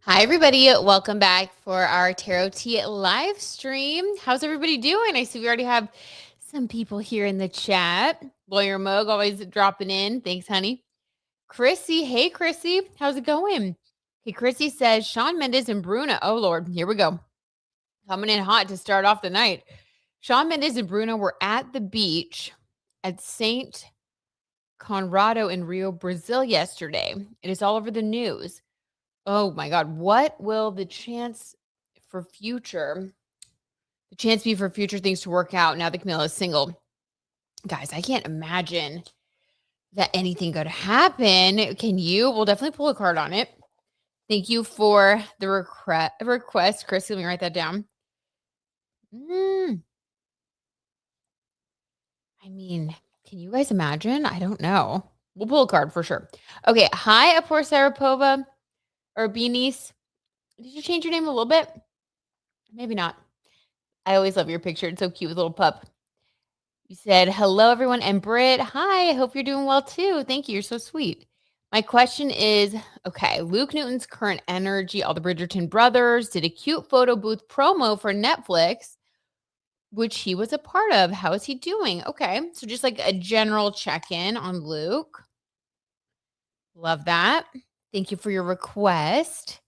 Hi, everybody. Welcome back for our Tarot Tea live stream. How's everybody doing? I see we already have some people here in the chat. Lawyer Moog always dropping in. Thanks, honey. Chrissy. Hey, Chrissy. How's it going? Okay, Chrissy says Shawn Mendes and Bruna. Oh, Lord. Here we go. Coming in hot to start off the night. Shawn Mendes and Bruna were at the beach at St. Conrado in Rio, Brazil yesterday. It is all over the news. Oh my God. What will the chance be for future things to work out now that Camilla is single? Guys, I can't imagine that anything could happen. Can you? We'll definitely pull a card on it. Thank you for the request. Chris, let me write that down. I mean, can you guys imagine? I don't know. We'll pull a card for sure. Okay. Hi, Apor Sarapova or Beanice. Did you change your name a little bit? Maybe not. I always love your picture. It's so cute with a little pup. You said, hello, everyone. And Britt, hi. I hope you're doing well, too. Thank you. You're so sweet. My question is, okay, Luke Newton's Current Energy, all the Bridgerton brothers did a cute photo booth promo for Netflix, which he was a part of. How is he doing? Okay, so just like a general check-in on Luke. Love that. Thank you for your request.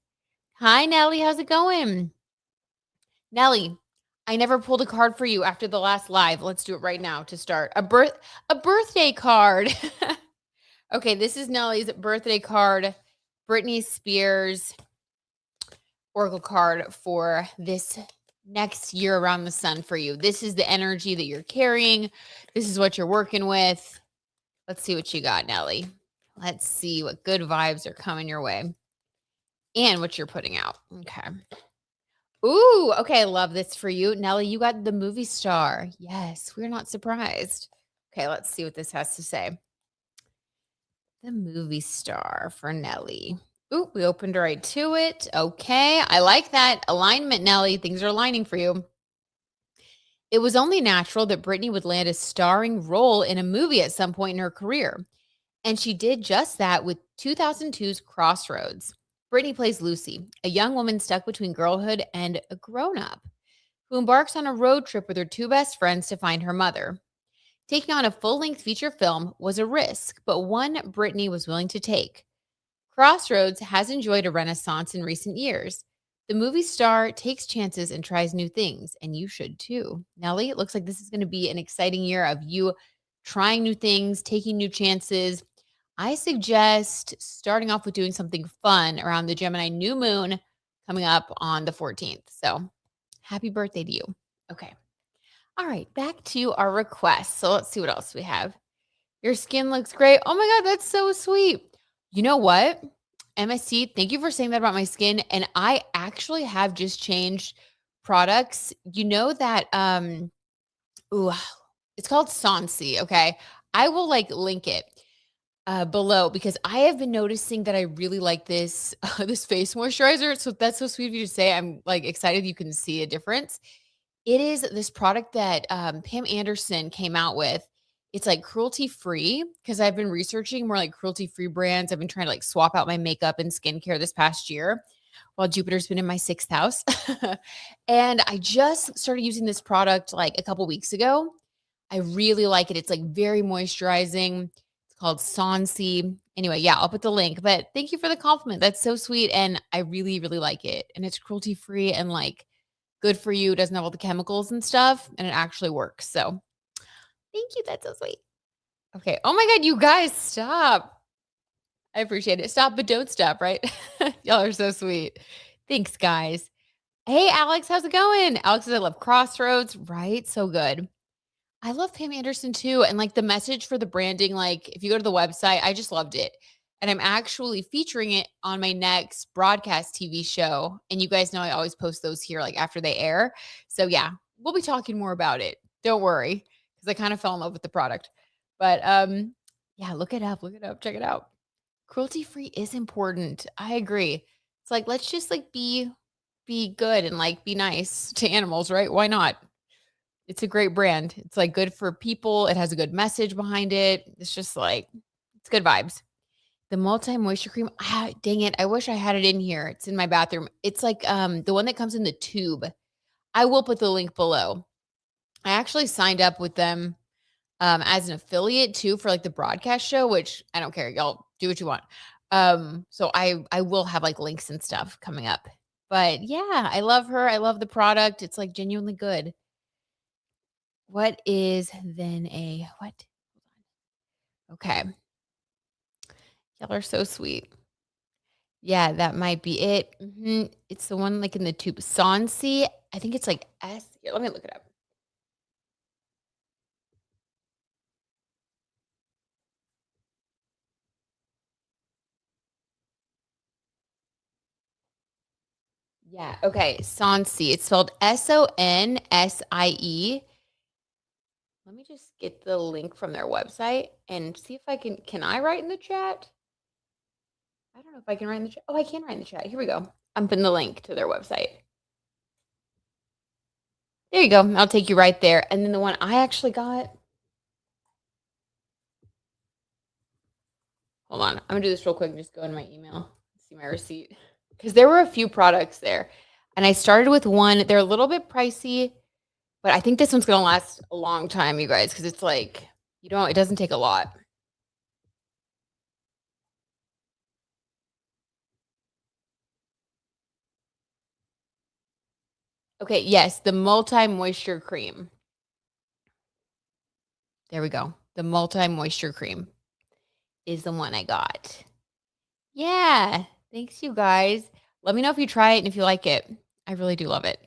Hi, Nellie. How's it going? Nellie, I never pulled a card for you after the last live. Let's do it right now to start. A birthday card. Okay, this is Nellie's birthday card. Britney Spears oracle card for this next year around the sun for you. This is the energy that you're carrying. This is what you're working with. Let's see what you got, Nellie. Let's see what good vibes are coming your way and what you're putting out. Okay. Ooh, okay. I love this for you. Nellie, you got the movie star. Yes, we're not surprised. Okay, let's see what this has to say. The movie star for Nellie. Ooh, we opened right to it. Okay, I like that alignment, Nellie. Things are aligning for you. It was only natural that Britney would land a starring role in a movie at some point in her career. And she did just that with 2002's Crossroads. Britney plays Lucy, a young woman stuck between girlhood and a grown-up who embarks on a road trip with her two best friends to find her mother. Taking on a full-length feature film was a risk, but one Britney was willing to take. Crossroads has enjoyed a renaissance in recent years. The movie star takes chances and tries new things, and you should too. Nellie, it looks like this is going to be an exciting year of you trying new things, taking new chances. I suggest starting off with doing something fun around the Gemini new moon coming up on the 14th. So happy birthday to you. Okay. All right, back to our requests. So let's see what else we have. Your skin looks great. Oh my God, that's so sweet. You know what? MSC, thank you for saying that about my skin. And I actually have just changed products. You know that it's called Sansi, okay? I will link it below because I have been noticing that I really like this this face moisturizer. So that's so sweet of you to say. I'm excited you can see a difference. It is this product that Pam Anderson came out with. It's cruelty free because I've been researching more cruelty free brands. I've been trying to swap out my makeup and skincare this past year while Jupiter's been in my 6th house. And I just started using this product a couple weeks ago. I really like it. It's very moisturizing. It's called Sansi. Anyway, yeah, I'll put the link. But thank you for the compliment. That's so sweet. And I really, really like it. And it's cruelty free and good for you. It doesn't have all the chemicals and stuff. And it actually works. So thank you. That's so sweet. Okay. Oh my God, you guys, stop. I appreciate it. Stop, but don't stop, right? Y'all are so sweet. Thanks, guys. Hey, Alex, how's it going? Alex says, I love Crossroads, right? So good. I love Pam Anderson too. And the message for the branding, if you go to the website, I just loved it. And I'm actually featuring it on my next broadcast TV show. And you guys know I always post those here after they air. So yeah, we'll be talking more about it. Don't worry, because I kind of fell in love with the product. But yeah, look it up, check it out. Cruelty free is important. I agree. It's let's just be good and be nice to animals, right? Why not? It's a great brand. It's good for people. It has a good message behind it. It's just it's good vibes. The multi-moisture cream, dang it, I wish I had it in here. It's in my bathroom. It's like, the one that comes in the tube. I will put the link below. I actually signed up with them, as an affiliate too for, like, the broadcast show, which I don't care, y'all do what you want. So I will have, like, links and stuff coming up. But, yeah, I love her, I love the product, it's, like, genuinely good. What is then a what? Okay. Y'all are so sweet. Yeah, that might be it. Mhm. It's the one, like, in the tube. Sansi, I think it's, like, here, let me look it up. Yeah, okay, Sansi. It's spelled Sonsie. Let me just get the link from their website and see if can I write in the chat? I don't know if I can write in the chat. Oh, I can write in the chat. Here we go. I'm putting the link to their website. There you go. I'll take you right there. And then the one I actually got, hold on. I'm gonna do this real quick and just go in my email, see my receipt. Because there were a few products there. And I started with one. They're a little bit pricey, but I think this one's gonna last a long time, you guys, because it's like, it doesn't take a lot. Okay, yes, the multi-moisture cream. There we go. The multi-moisture cream is the one I got. Yeah. Thanks, you guys. Let me know if you try it and if you like it. I really do love it.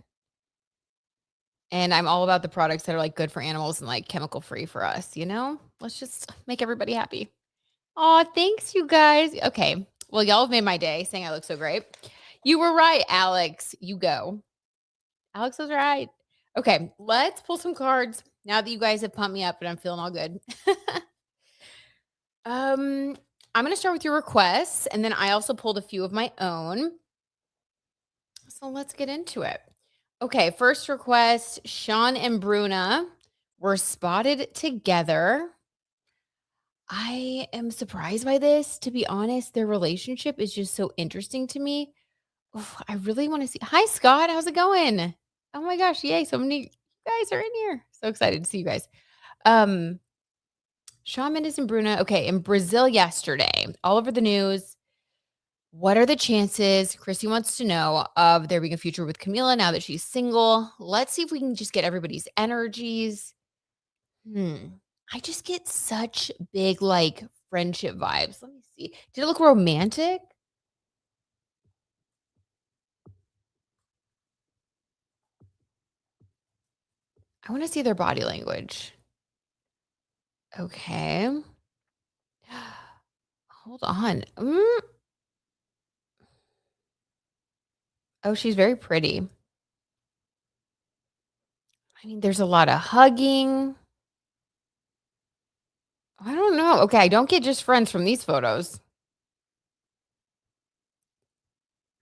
And I'm all about the products that are like good for animals and like chemical free for us, you know? Let's just make everybody happy. Oh, thanks, you guys. Okay. Well, y'all have made my day saying I look so great. You were right, Alex. You go. Alex was right. Okay, let's pull some cards now that you guys have pumped me up and I'm feeling all good. Um, I'm gonna start with your requests, and then I also pulled a few of my own. So let's get into it. Okay, first request, Shawn and Bruna were spotted together. I am surprised by this, to be honest. Their relationship is just so interesting to me. Oof, I really want to see. Hi, Scott. How's it going? Oh my gosh, yay. So many guys are in here. So excited to see you guys. Um, Shawn Mendes and Bruna, okay, in Brazil yesterday, all over the news. What are the chances, Chrissy wants to know, of there being a future with Camila now that she's single? Let's see if we can just get everybody's energies. Hmm. I just get such big, like, friendship vibes. Let me see. Did it look romantic? I want to see their body language. Okay. Hold on. Oh, she's very pretty. I mean, there's a lot of hugging. I don't know. Okay, I don't get just friends from these photos.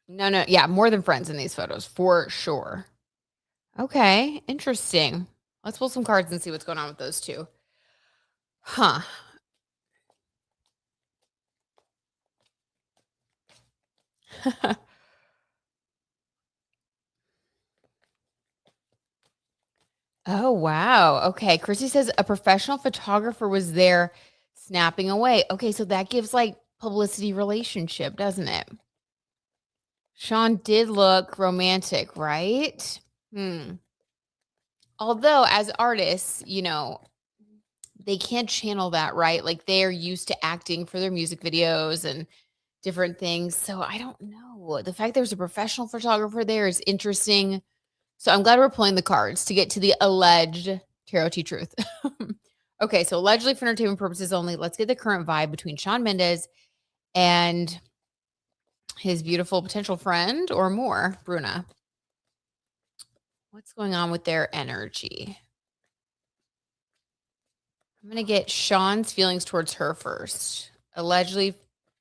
No, no. Yeah, more than friends in these photos for sure. Okay, interesting. Let's pull some cards and see what's going on with those two. Huh. Oh, wow. Okay. Chrissy says a professional photographer was there snapping away. Okay, so that gives like publicity relationship, doesn't it? Shawn did look romantic, right? Hmm. Although, as artists, they can't channel that, right? Like they're used to acting for their music videos and different things. So I don't know. The fact there's a professional photographer there is interesting. So I'm glad we're pulling the cards to get to the alleged tarot tea truth. Okay, so allegedly for entertainment purposes only. Let's get the current vibe between Shawn Mendes and his beautiful potential friend or more, Bruna. What's going on with their energy? I'm going to get Shawn's feelings towards her first. Allegedly,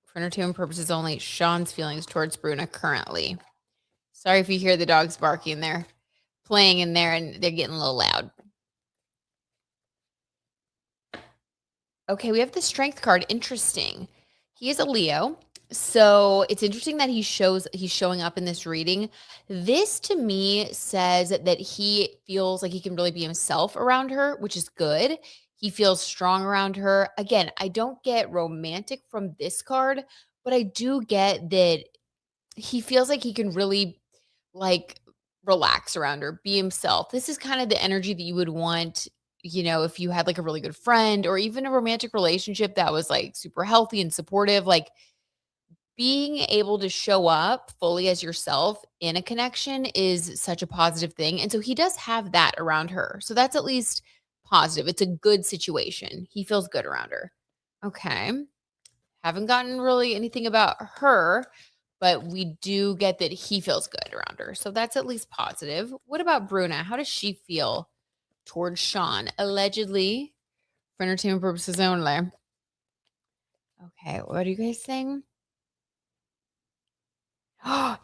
for entertainment purposes only, Shawn's feelings towards Bruna currently. Sorry if you hear the dogs barking. They're playing in there and they're getting a little loud. Okay, we have the strength card. Interesting. He is a Leo. So it's interesting that he's showing up in this reading. This to me says that he feels like he can really be himself around her, which is good. He feels strong around her. Again, I don't get romantic from this card, but I do get that he feels like he can really like relax around her, be himself. This is kind of the energy that you would want, if you had like a really good friend or even a romantic relationship that was like super healthy and supportive, like being able to show up fully as yourself in a connection is such a positive thing. And so he does have that around her. So that's at least positive. It's a good situation. He feels good around her. Okay. Haven't gotten really anything about her, but we do get that he feels good around her. So that's at least positive. What about Bruna? How does she feel towards Shawn? Allegedly, for entertainment purposes only. Okay, what are you guys saying?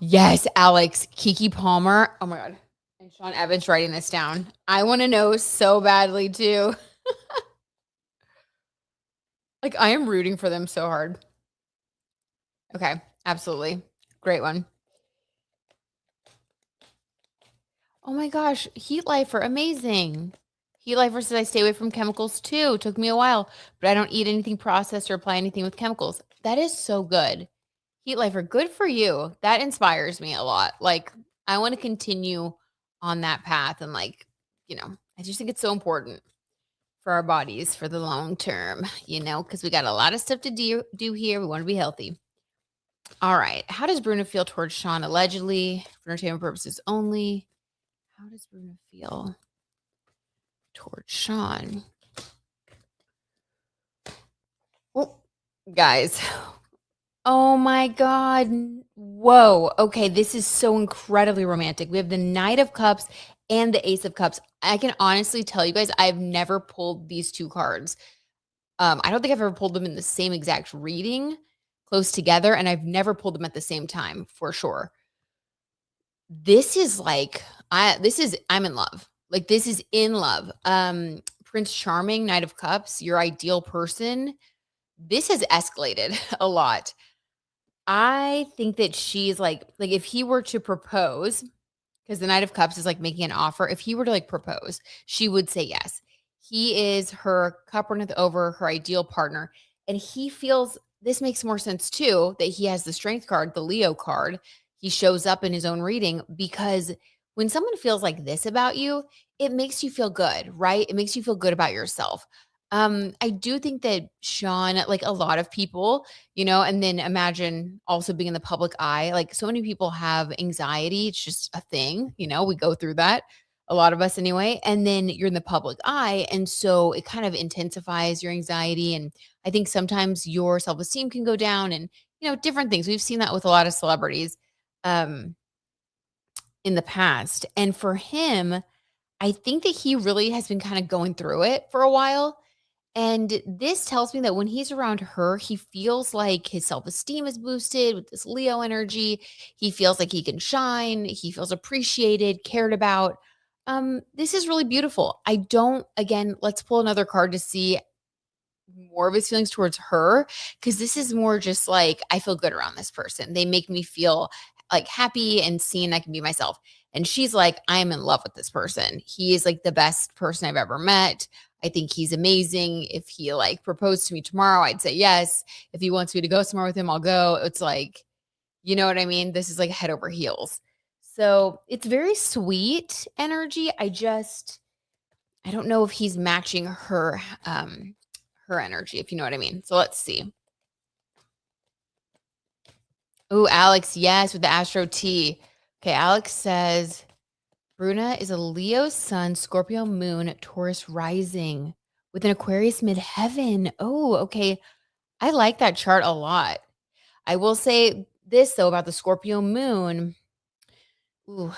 Yes, Alex, Keke Palmer. Oh my God. And Sean Evans writing this down. I want to know so badly too. Like, I am rooting for them so hard. Okay, absolutely. Great one. Oh my gosh, Heat Lifer, amazing. Heat Lifer says I stay away from chemicals too. Took me a while, but I don't eat anything processed or apply anything with chemicals. That is so good. Heat Lifer, good for you. That inspires me a lot. Like, I want to continue on that path and I just think it's so important for our bodies for the long term, because we got a lot of stuff to do here. We want to be healthy. All right. How does Bruna feel towards Shawn allegedly for entertainment purposes only? How does Bruna feel towards Shawn? Oh, guys. Oh my God. Whoa. Okay. This is so incredibly romantic. We have the Knight of Cups and the Ace of Cups. I can honestly tell you guys, I've never pulled these two cards. I don't think I've ever pulled them in the same exact reading close together, and I've never pulled them at the same time for sure. This is I'm in love. Like, this is in love. Prince Charming, Knight of Cups, your ideal person. This has escalated a lot. I think that she's like if he were to propose, because the Knight of Cups is like making an offer. If he were to like propose, she would say yes. He is her cup runneth over, her ideal partner. And he feels this makes more sense too that he has the strength card, the Leo card. He shows up in his own reading because when someone feels like this about you, it makes you feel good, right? It makes you feel good about yourself. I do think that Shawn, like a lot of people, and then imagine also being in the public eye. Like, so many people have anxiety. It's just a thing, we go through that, a lot of us anyway. And then you're in the public eye. And so it kind of intensifies your anxiety. And I think sometimes your self esteem can go down and, different things. We've seen that with a lot of celebrities um, in the past. And for him, I think that he really has been kind of going through it for a while. And this tells me that when he's around her, he feels like his self-esteem is boosted with this Leo energy. He feels like he can shine. He feels appreciated, cared about. This is really beautiful. Again, let's pull another card to see more of his feelings towards her, because this is more just like I feel good around this person. They make me feel like happy and seen. I can be myself. And she's like, I am in love with this person. He is like the best person I've ever met. I think he's amazing. If he like proposed to me tomorrow, I'd say yes. If he wants me to go somewhere with him, I'll go. It's like, you know what I mean? This is like head over heels. So it's very sweet energy. I don't know if he's matching her energy, if you know what I mean. So let's see. Ooh, Alex, yes, with the Astro T. Okay, Alex says Bruna is a Leo sun, Scorpio moon, Taurus rising with an Aquarius midheaven. Oh, okay. I like that chart a lot. I will say this though about the Scorpio moon. Ooh,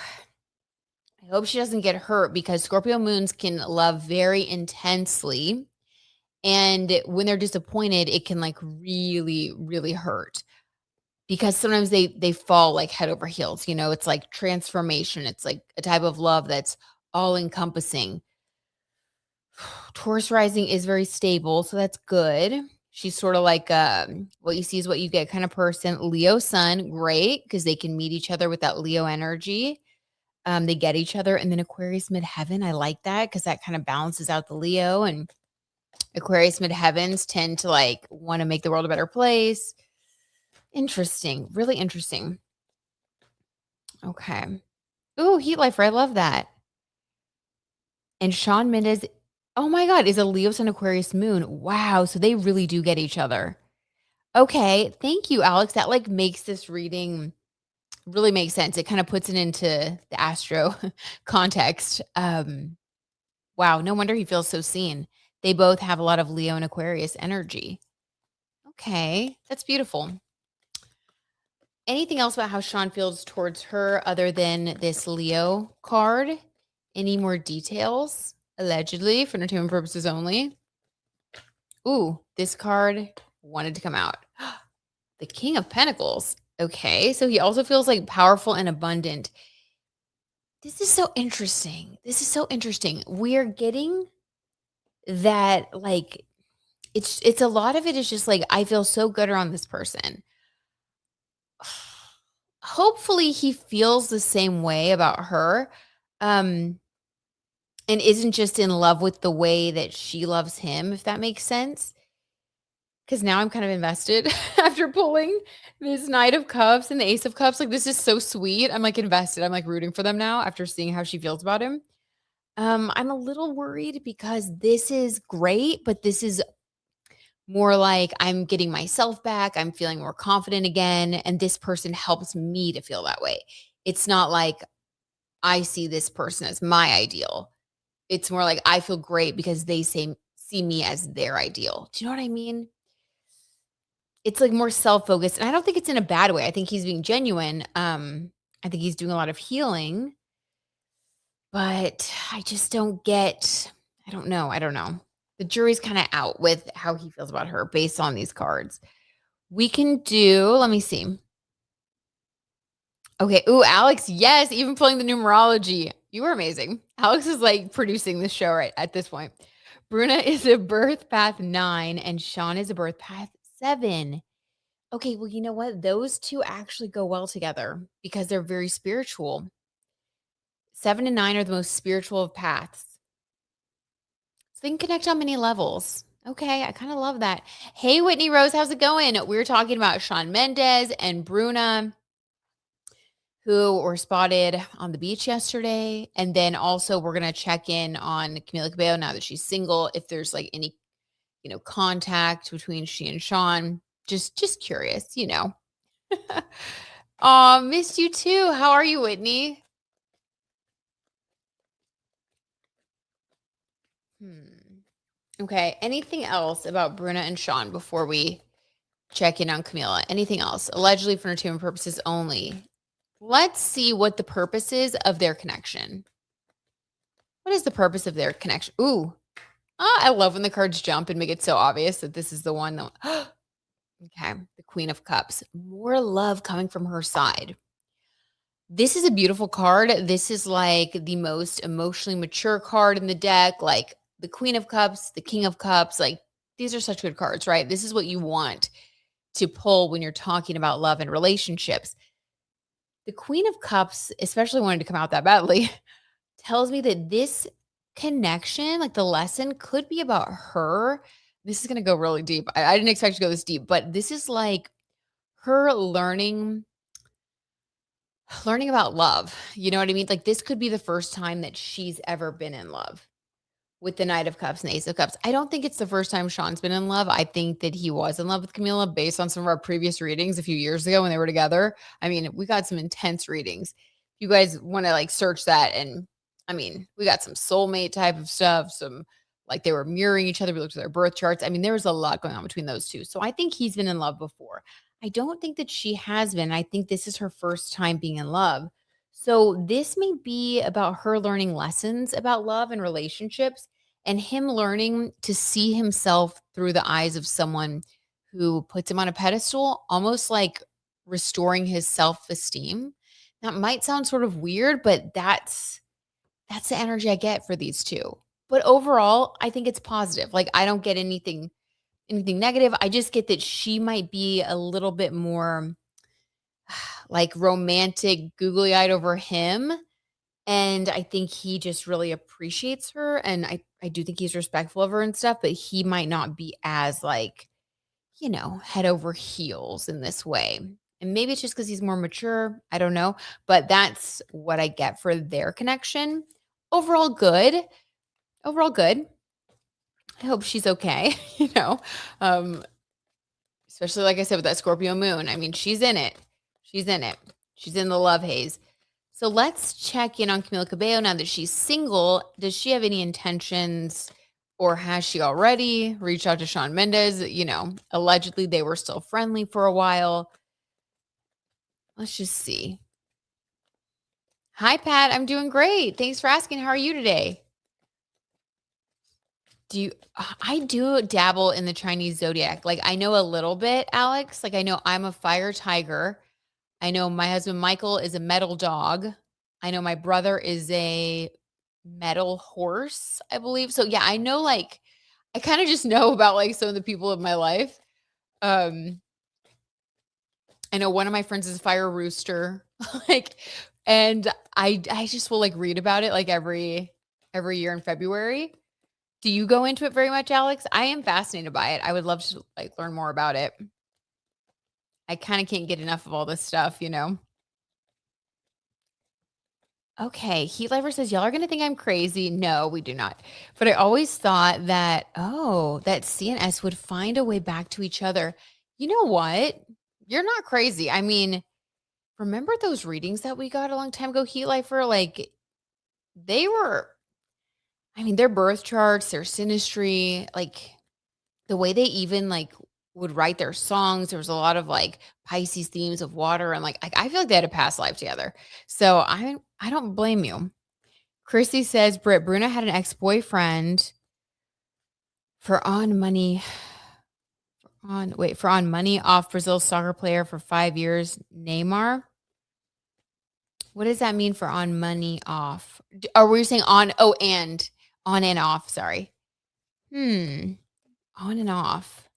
I hope she doesn't get hurt because Scorpio moons can love very intensely. And when they're disappointed, it can like really, really hurt because sometimes they fall like head over heels. It's like transformation. It's like a type of love that's all encompassing. Taurus rising is very stable, so that's good. She's sort of like, what you see is what you get kind of person. Leo sun, great, because they can meet each other with that Leo energy. They get each other. And then Aquarius midheaven, I like that because that kind of balances out the Leo. And Aquarius midheavens tend to like want to make the world a better place. Interesting. Really interesting. Okay. Ooh, Heat Lifer. I love that. And Shawn Mendes, oh my God, is a Leo Sun Aquarius moon. Wow. So they really do get each other. Okay. Thank you, Alex. That like makes this reading really make sense. It kind of puts it into the astro context. Wow. No wonder he feels so seen. They both have a lot of Leo and Aquarius energy. Okay. That's beautiful. Anything else about how Shawn feels towards her other than this Leo card? Any more details? Allegedly, for entertainment purposes only. Ooh, this card wanted to come out. The King of Pentacles. Okay, so he also feels like powerful and abundant. This is so interesting. This is so interesting. We are getting that like it's a lot of it is just like I feel so good around this person. Hopefully he feels the same way about her. Um and isn't just in love with the way that she loves him, if that makes sense. Cause now I'm kind of invested after pulling this Knight of Cups and the Ace of Cups. Like, this is so sweet. I'm like invested. I'm like rooting for them now after seeing how she feels about him. I'm a little worried because this is great, but this is more like I'm getting myself back. I'm feeling more confident again. And this person helps me to feel that way. It's not like I see this person as my ideal. It's more like I feel great because they see me as their ideal. Do you know what I mean? It's like more self-focused. And I don't think it's in a bad way. I think he's being genuine. I think he's doing a lot of healing, but I just don't get I don't know. I don't know. The jury's kind of out with how he feels about her based on these cards. We can do, let me see. Okay. Ooh, Alex, yes, even pulling the numerology. You were amazing. Alex is like producing this show right at this point. Bruna is a birth path 9 and Shawn is a birth path 7. Okay, well, you know what? Those 2 actually go well together because they're very spiritual. 7 and 9 are the most spiritual of paths. So they can connect on many levels. Okay, I kind of love that. Hey, Whitney Rose, how's it going? We're talking about Shawn Mendes and Bruna, who were spotted on the beach yesterday. And then also we're gonna check in on Camila Cabello now that she's single, if there's like any, contact between she and Shawn. Just curious, Aw, missed you too. How are you, Whitney? Hmm. Okay. Anything else about Bruna and Shawn before we check in on Camila? Anything else? Allegedly for entertainment purposes only. Let's see what the purpose is of their connection. What is the purpose of their connection? Ooh. I love when the cards jump and make it so obvious that this is the one that okay. The Queen of Cups. More love coming from her side. This is a beautiful card. This is like the most emotionally mature card in the deck. Like the Queen of Cups, the King of Cups. Like these are such good cards, right? This is what you want to pull when you're talking about love and relationships. The Queen of Cups, especially wanting to come out that badly, tells me that this connection, like the lesson, could be about her. This is going to go really deep. I didn't expect to go this deep, but this is like her learning about love. You know what I mean? Like this could be the first time that she's ever been in love with the Knight of Cups and the Ace of Cups. I don't think it's the first time Shawn's been in love. I think that he was in love with Camila based on some of our previous readings a few years ago when they were together. I mean, we got some intense readings. If you guys want to like search that, and I mean, we got some soulmate type of stuff, some like they were mirroring each other. We looked at their birth charts. I mean, there was a lot going on between those two. So I think he's been in love before. I don't think that she has been. I think this is her first time being in love. So this may be about her learning lessons about love and relationships and him learning to see himself through the eyes of someone who puts him on a pedestal, almost like restoring his self-esteem. That might sound sort of weird, but that's the energy I get for these two. But overall, I think it's positive. Like I don't get anything anything negative. I just get that she might be a little bit more like romantic, googly eyed over him. And I think he just really appreciates her. And I do think he's respectful of her and stuff, but he might not be as like, head over heels in this way. And maybe it's just because he's more mature. I don't know. But that's what I get for their connection. Overall, good. Overall, good. I hope she's okay, um, especially like I said with that Scorpio moon. I mean, she's in it. She's in it. She's in the love haze. So let's check in on Camila Cabello now that she's single. Does she have any intentions or has she already reached out to Shawn Mendes? Allegedly they were still friendly for a while. Let's just see. Hi, Pat. I'm doing great. Thanks for asking. How are you today? I do dabble in the Chinese zodiac. Like I know a little bit, Alex. Like I know I'm a fire tiger. I know my husband Michael is a metal dog. I know my brother is a metal horse, I believe. So yeah, I know like I kind of just know about like some of the people in my life. Um I know one of my friends is a fire rooster. like and I just will like read about it like every year in February. Do you go into it very much, Alex? I am fascinated by it. I would love to like learn more about it. I kind of can't get enough of all this stuff. Okay, Heat Lifer says, "Y'all are gonna think I'm crazy." No, we do not. But I always thought that CNS would find a way back to each other. You know what? You're not crazy. I mean, remember those readings that we got a long time ago, Heat Lifer? Like they were, I mean, their birth charts, their synastry, like the way they even like would write their songs. There was a lot of like Pisces themes of water and like I feel like they had a past life together. So I don't blame you. Chrissy says Bruna had an ex-boyfriend for on money for on money off Brazil's soccer player for 5 years, Neymar. What does that mean for on money off? Or were you saying on and on and off, sorry. On and off.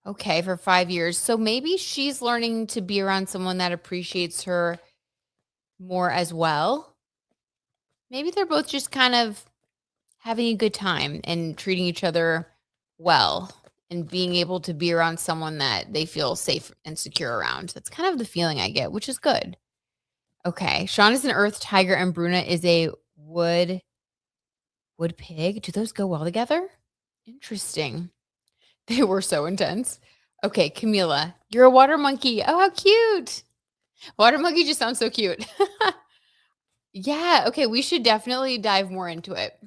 Okay, for 5 years. So maybe she's learning to be around someone that appreciates her more as well. Maybe they're both just kind of having a good time and treating each other well and being able to be around someone that they feel safe and secure around. That's kind of the feeling I get, which is good. Okay. Shawn is an earth tiger and Bruna is a wood pig. Do those go well together? Interesting. They were so intense. Okay, Camila, you're a water monkey. Oh, how cute. Water monkey just sounds so cute. Yeah, okay, we should definitely dive more into it.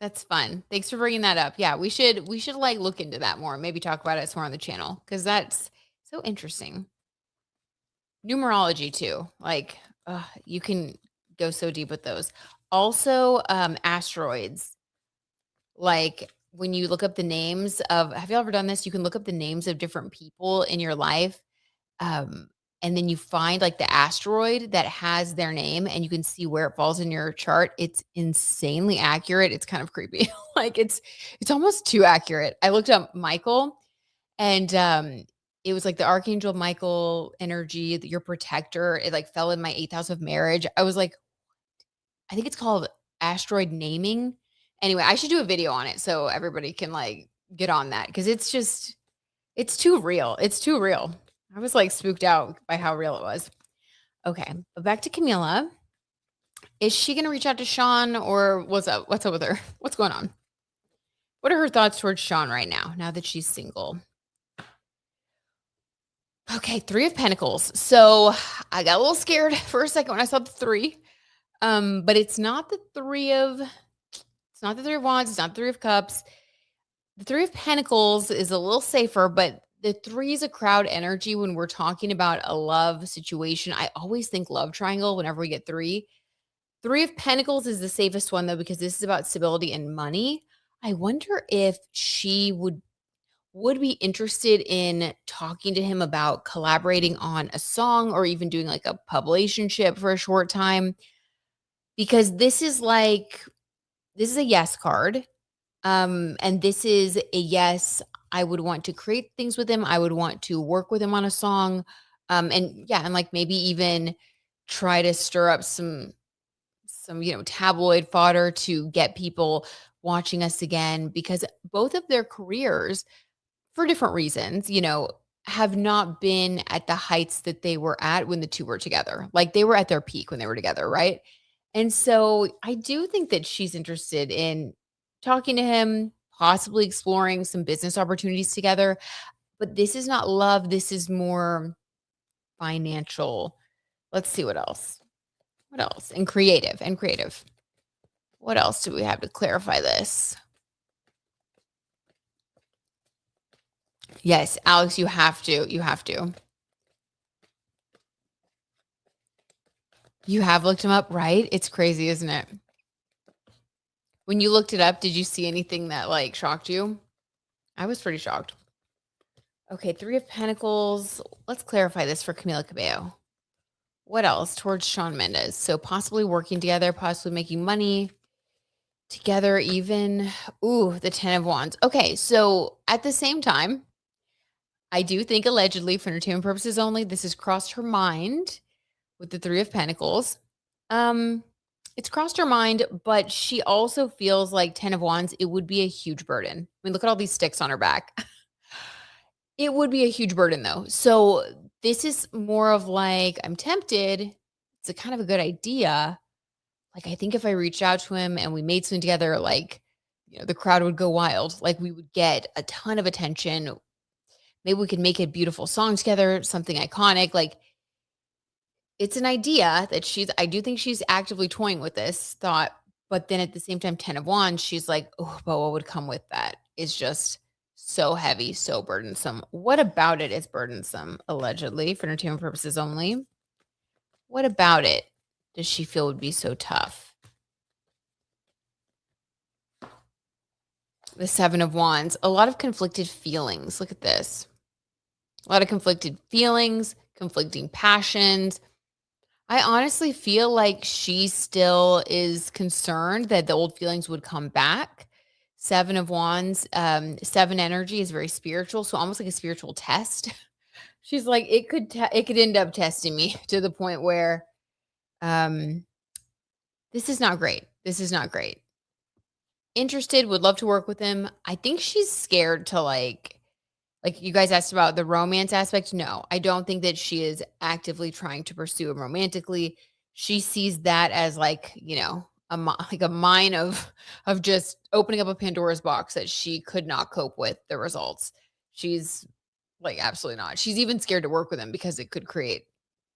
That's fun. Thanks for bringing that up. Yeah, we should like look into that more. Maybe talk about it more on the channel cuz that's so interesting. Numerology too. Like, you can go so deep with those. Also, asteroids. Like when you look up the names of have you ever done this? You can look up the names of different people in your life. Um, and then you find like the asteroid that has their name and you can see where it falls in your chart. It's insanely accurate. It's kind of creepy. like it's almost too accurate. I looked up Michael and it was like the Archangel Michael energy, your protector. It like fell in my eighth house of marriage. I was like, I think it's called asteroid naming. Anyway, I should do a video on it so everybody can like get on that because it's too real. It's too real. I was like spooked out by how real it was. Okay, but back to Camila. Is she going to reach out to Shawn or what's up? What's up with her? What's going on? What are her thoughts towards Shawn right now that she's single? Okay, 3 of Pentacles. So I got a little scared for a second when I saw the 3. But it's not the 3 of Wands, it's not the 3 of Cups. The 3 of Pentacles is a little safer, but the 3 is a crowd energy when we're talking about a love situation. I always think love triangle whenever we get 3. 3 of Pentacles is the safest one though, because this is about stability and money. I wonder if she would be interested in talking to him about collaborating on a song or even doing like a publicationship for a short time, because this is a yes card. And this is a yes, I would want to create things with him. I would want to work with him on a song. And yeah, and like maybe even try to stir up some, tabloid fodder to get people watching us again because both of their careers for different reasons, have not been at the heights that they were at when the 2 were together. Like, they were at their peak when they were together, right? And so, I do think that she's interested in talking to him, possibly exploring some business opportunities together, but this is not love, this is more financial. Let's see what else. What else? And creative. What else do we have to clarify this? Yes, Alex, you have to. You have looked him up, right? It's crazy, isn't it? When you looked it up, did you see anything that, like, shocked you? I was pretty shocked. Okay, 3 of Pentacles. Let's clarify this for Camila Cabello. What else towards Shawn Mendes? So possibly working together, possibly making money together even. Ooh, the 10 of Wands. Okay, so at the same time, I do think allegedly for entertainment purposes only, this has crossed her mind with the 3 of Pentacles. Um, it's crossed her mind, but she also feels like 10 of Wands, it would be a huge burden. I mean, look at all these sticks on her back. It would be a huge burden though. So this is more of like, I'm tempted. It's a kind of a good idea. Like, I think if I reached out to him and we made something together, like, the crowd would go wild. Like, we would get a ton of attention. Maybe we could make a beautiful song together, something iconic. Like, it's an idea that I do think she's actively toying with this thought, but then at the same time, 10 of Wands, she's like, oh, but what would come with that is just so heavy, so burdensome. What about it is burdensome, allegedly, for entertainment purposes only? What about it does she feel would be so tough? The 7 of Wands, a lot of conflicted feelings. Look at this. A lot of conflicted feelings, conflicting passions. I honestly feel like she still is concerned that the old feelings would come back. 7 of Wands, 7 energy is very spiritual, so almost like a spiritual test. She's like, it could end up testing me to the point where um this is not great. This is not great. Interested, would love to work with him. I think she's scared to like you guys asked about the romance aspect. No, I don't think that she is actively trying to pursue him romantically. She sees that as like, like a mine of just opening up a Pandora's box that she could not cope with the results. She's like absolutely not. She's even scared to work with him because it could create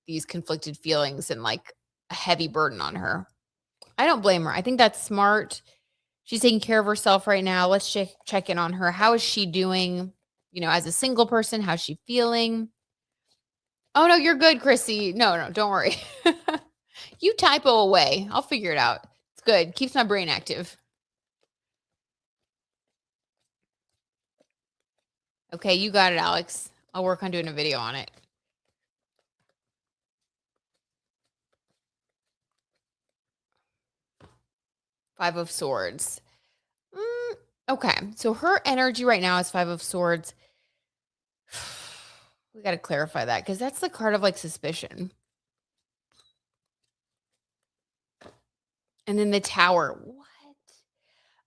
these conflicted feelings and like a heavy burden on her. I don't blame her. I think that's smart. She's taking care of herself right now. Let's check in on her. How is she doing? As a single person, how's she feeling? Oh no, you're good, Chrissy. No, don't worry. You typo away. I'll figure it out. It's good. Keeps my brain active. Okay, you got it, Alex. I'll work on doing a video on it. 5 of Swords. Okay, so her energy right now is 5 of Swords. We got to clarify that because that's the card of like suspicion. And then the Tower. What?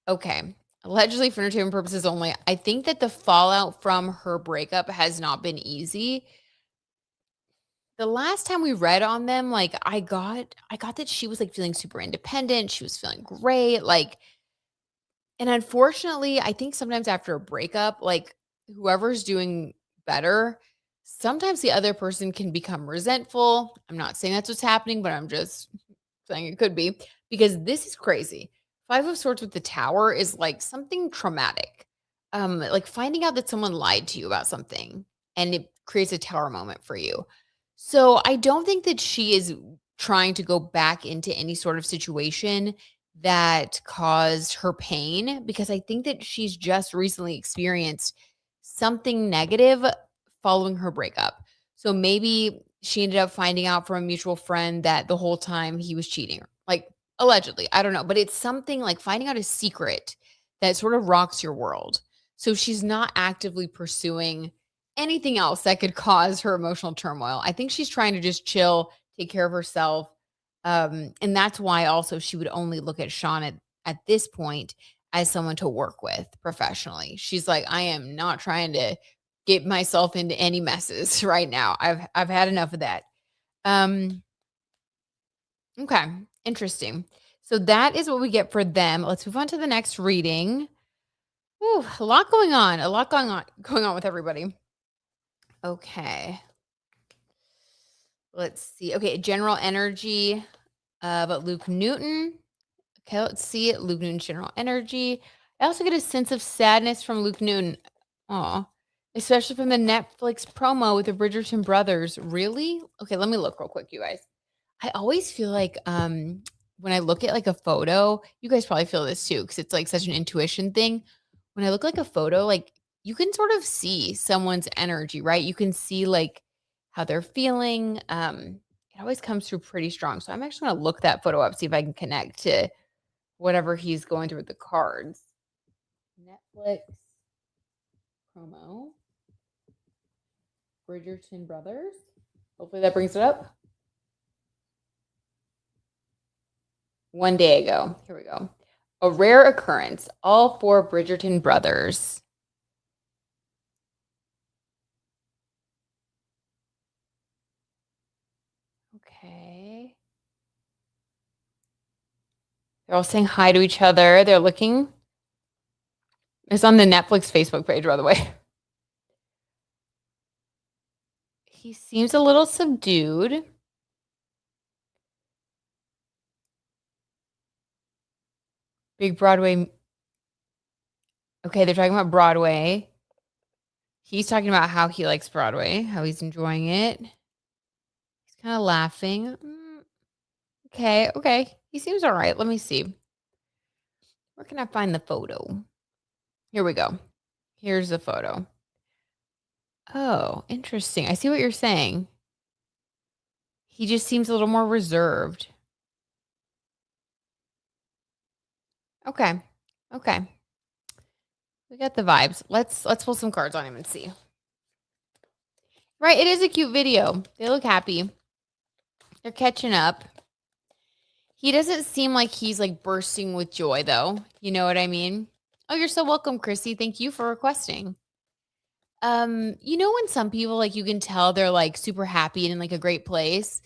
Okay. Allegedly for entertainment purposes only. I think that the fallout from her breakup has not been easy. The last time we read on them, like I got that she was like feeling super independent. She was feeling great. Like, and unfortunately, I think sometimes after a breakup, like whoever's doing better, sometimes the other person can become resentful. I'm not saying that's what's happening, but I'm just saying it could be because this is crazy. 5 of Swords with the Tower is like something traumatic. Like finding out that someone lied to you about something and it creates a tower moment for you. So I don't think that she is trying to go back into any sort of situation that caused her pain because I think that she's just recently experienced something negative following her breakup. So maybe she ended up finding out from a mutual friend that the whole time he was cheating. Like allegedly, I don't know, but it's something like finding out a secret that sort of rocks your world. So she's not actively pursuing anything else that could cause her emotional turmoil. I think she's trying to just chill, take care of herself. And that's why also she would only look at Shawn at this point as someone to work with professionally. She's like, I am not trying to get myself into any messes right now. I've had enough of that. Um, okay, interesting. So that is what we get for them. Let's move on to the next reading. Ooh, a lot going on. A lot going on with everybody. Okay. Let's see. Okay, general energy of Luke Newton. Okay, let's see. Luke Newton's general energy. I also get a sense of sadness from Luke Newton. Aw. Especially from the Netflix promo with the Bridgerton brothers. Really? Okay, let me look real quick, you guys. I always feel like when I look at like a photo, you guys probably feel this too, because it's like such an intuition thing. When I look like a photo, like you can sort of see someone's energy, right? You can see like how they're feeling. It always comes through pretty strong. So I'm actually gonna look that photo up, see if I can connect to whatever he's going through with the cards. Netflix promo. Bridgerton brothers. Hopefully that brings it up. One day ago. Here we go. A rare occurrence. All four Bridgerton brothers. Okay. They're all saying hi to each other. They're looking. It's on the Netflix Facebook page, by the way. He seems a little subdued. Big Broadway. Okay, they're talking about Broadway. He's talking about how he likes Broadway, how he's enjoying it. He's kind of laughing. Okay. He seems all right. Let me see. Where can I find the photo? Here we go. Here's the photo. Oh, interesting. I see what you're saying. He just seems a little more reserved. Okay. Okay. We got the vibes. Let's pull some cards on him and see. Right, it is a cute video. They look happy. They're catching up. He doesn't seem like he's like bursting with joy though. You know what I mean? Oh, you're so welcome, Chrissy. Thank you for requesting. You know when some people like you can tell they're like super happy and in like a great place,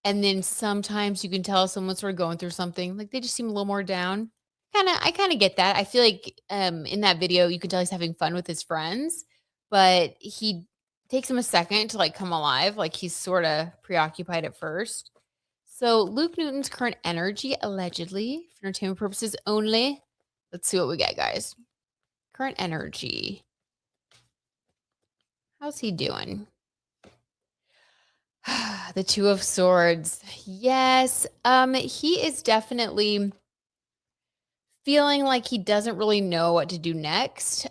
and then sometimes you can tell someone's sort of going through something, like they just seem a little more down. I kinda get that. I feel like in that video you can tell he's having fun with his friends, but he takes him a second to like come alive, like he's sort of preoccupied at first. So Luke Newton's current energy, allegedly, for entertainment purposes only. Let's see what we get, guys. Current energy. How's he doing? The Two of Swords. Yes. He is definitely feeling like he doesn't really know what to do next.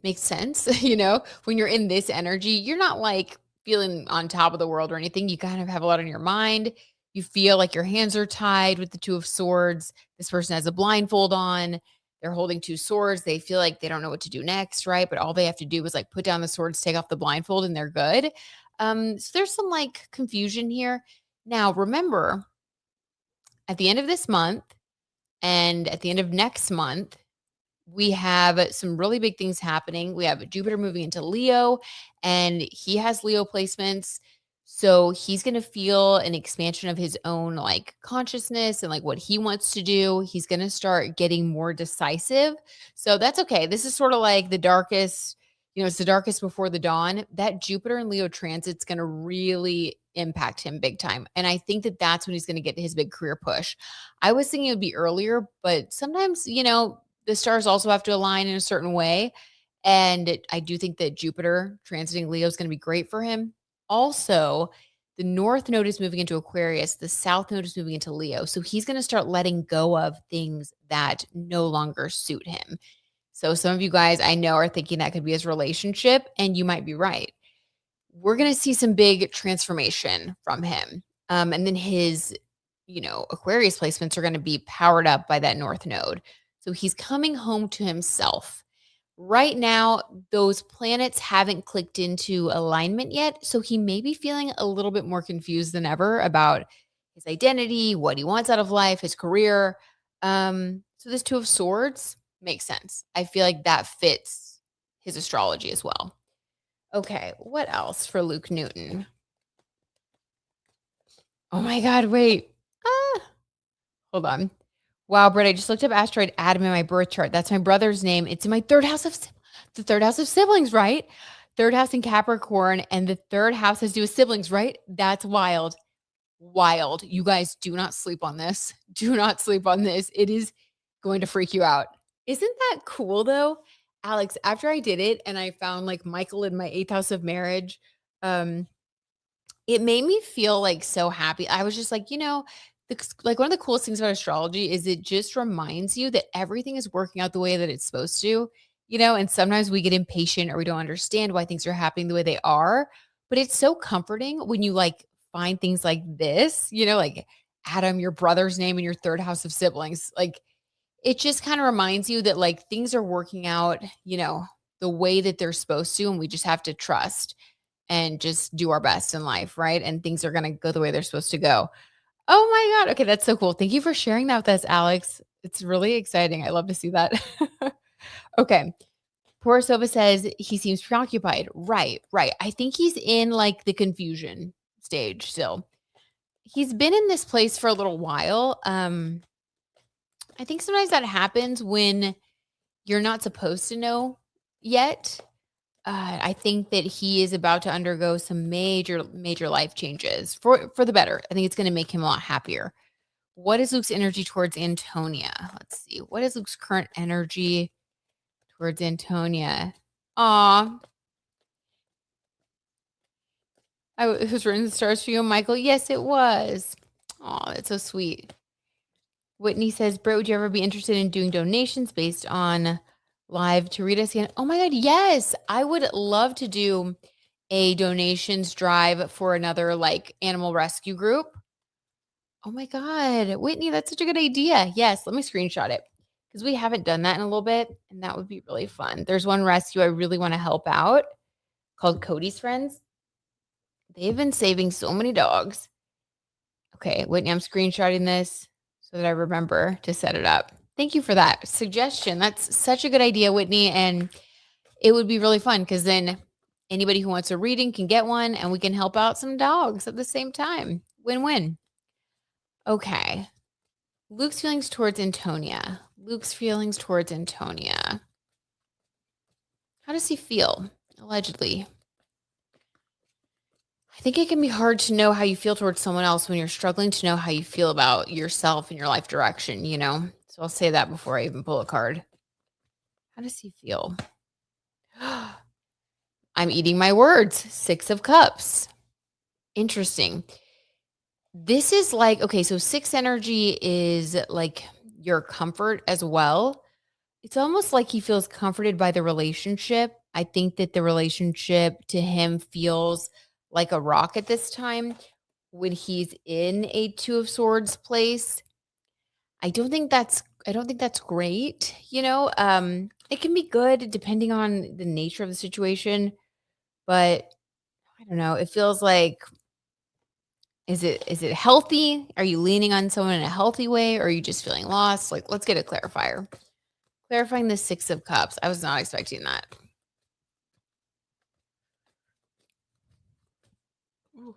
Makes sense. When you're in this energy, you're not like feeling on top of the world or anything. You kind of have a lot on your mind. You feel like your hands are tied with the Two of Swords. This person has a blindfold on. They're holding two swords. They feel like they don't know what to do next, right? But all they have to do is like put down the swords, take off the blindfold, and they're good. So there's some like confusion here. Now, remember, at the end of this month and at the end of next month, we have some really big things happening. We have Jupiter moving into Leo, and he has Leo placements. So he's going to feel an expansion of his own like consciousness and like what he wants to do. He's going to start getting more decisive. So that's okay. This is sort of like the darkest, it's the darkest before the dawn. That Jupiter and Leo transit's going to really impact him big time. And I think that that's when he's going to get his big career push. I was thinking it would be earlier, but sometimes, the stars also have to align in a certain way. And I do think that Jupiter transiting Leo is going to be great for him. Also, the North Node is moving into Aquarius. The South Node is moving into Leo. So he's going to start letting go of things that no longer suit him. So some of you guys I know are thinking that could be his relationship, and you might be right. We're going to see some big transformation from him. And then his, Aquarius placements are going to be powered up by that North Node. So he's coming home to himself. Right now, those planets haven't clicked into alignment yet, so he may be feeling a little bit more confused than ever about his identity, what he wants out of life, his career. So this 2 of Swords makes sense. I feel like that fits his astrology as well. Okay, what else for Luke Newton? Oh my god, wait. Ah, hold on. Wow, Britt, I just looked up asteroid Adam in my birth chart. That's my brother's name. It's in my third house of the third house of siblings, right? Third house in Capricorn, and the third house has to do with siblings, right? That's wild. Wild. You guys do not sleep on this. Do not sleep on this. It is going to freak you out. Isn't that cool though? Alex, after I did it and I found like Michael in my eighth house of marriage, um, it made me feel, like, so happy. I was just like, like, one of the coolest things about astrology is it just reminds you that everything is working out the way that it's supposed to, and sometimes we get impatient or we don't understand why things are happening the way they are, but it's so comforting when you, like, find things like this, like Adam, your brother's name, and your 3rd house of siblings. Like, it just kinda reminds you that, like, things are working out, the way that they're supposed to, and we just have to trust and just do our best in life, right? And things are gonna go the way they're supposed to go. Oh my god, okay, that's so cool. Thank you for sharing that with us, Alex. It's really exciting. I love to see that. Okay. Poor Sova says he seems preoccupied. Right, right. I think he's in, like, the confusion stage still. He's been in this place for a little while. I think sometimes that happens when you're not supposed to know yet. I think that he is about to undergo some major, major life changes for the better. I think it's going to make him a lot happier. What is Luke's energy towards Antonia? Let's see. What is Luke's current energy towards Antonia? Aw, it was written in the stars for you, Michael. Yes, it was. Aw, that's so sweet. Whitney says, Britt, would you ever be interested in doing donations based on live to read us again? Oh my God, yes. I would love to do a donations drive for another like animal rescue group. Oh my God, Whitney, that's such a good idea. Yes, let me screenshot it because we haven't done that in a little bit and that would be really fun. There's one rescue I really want to help out called Cody's Friends. They've been saving so many dogs. Okay, Whitney, I'm screenshotting this so that I remember to set it up. Thank you for that suggestion. That's such a good idea, Whitney. And it would be really fun because then anybody who wants a reading can get one and we can help out some dogs at the same time. Win win. Okay. Luke's feelings towards Antonia. Luke's feelings towards Antonia. How does he feel? Allegedly. I think it can be hard to know how you feel towards someone else when you're struggling to know how you feel about yourself and your life direction. So I'll say that before I even pull a card. How does he feel? I'm eating my words. 6 of Cups. Interesting. This is like, okay, so 6 energy is like your comfort as well. It's almost like he feels comforted by the relationship. I think that the relationship to him feels like a rock at this time when he's in a 2 of Swords place. I don't think that's great, it can be good depending on the nature of the situation, but I don't know, it feels like is it healthy? Are you leaning on someone in a healthy way or are you just feeling lost? Like, let's get a clarifier. Clarifying the 6 of Cups. I was not expecting that. Ooh.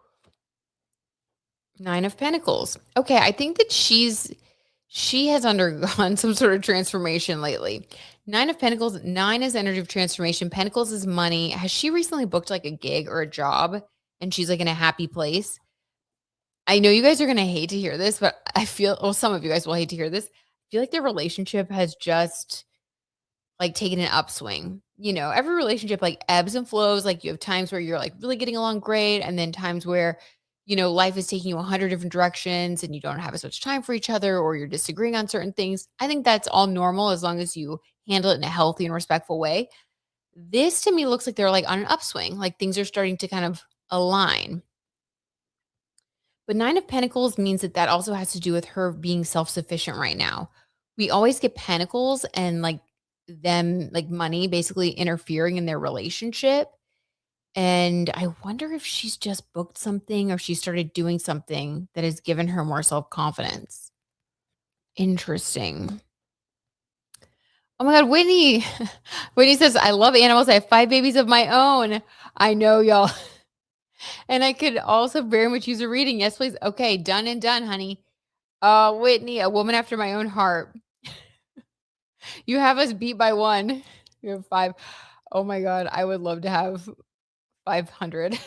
9 of Pentacles. Okay, I think that she has undergone some sort of transformation lately. 9 of Pentacles, 9 is energy of transformation. Pentacles is money. Has she recently booked like a gig or a job and she's like in a happy place? I know you guys are going to hate to hear this, but I feel, well, some of you guys will hate to hear this. I feel like their relationship has just like taken an upswing. Every relationship like ebbs and flows. Like you have times where you're like really getting along great, and then times where, life is taking you 100 different directions and you don't have as much time for each other or you're disagreeing on certain things. I think that's all normal as long as you handle it in a healthy and respectful way. This to me looks like they're like on an upswing, like things are starting to kind of align. But 9 of Pentacles means that also has to do with her being self-sufficient right now, We always get pentacles and, like, them like, money basically interfering in their relationship, and I wonder if she's just booked something or she started doing something that has given her more self-confidence. Interesting. Oh my god, Whitney. Whitney says, "I love animals. I have 5 babies of my own." I know, y'all. And I could also very much use a reading. Yes, please. Okay, done and done, honey. Whitney, a woman after my own heart. You have us beat by 1. You have 5. Oh my god, I would love to have 500.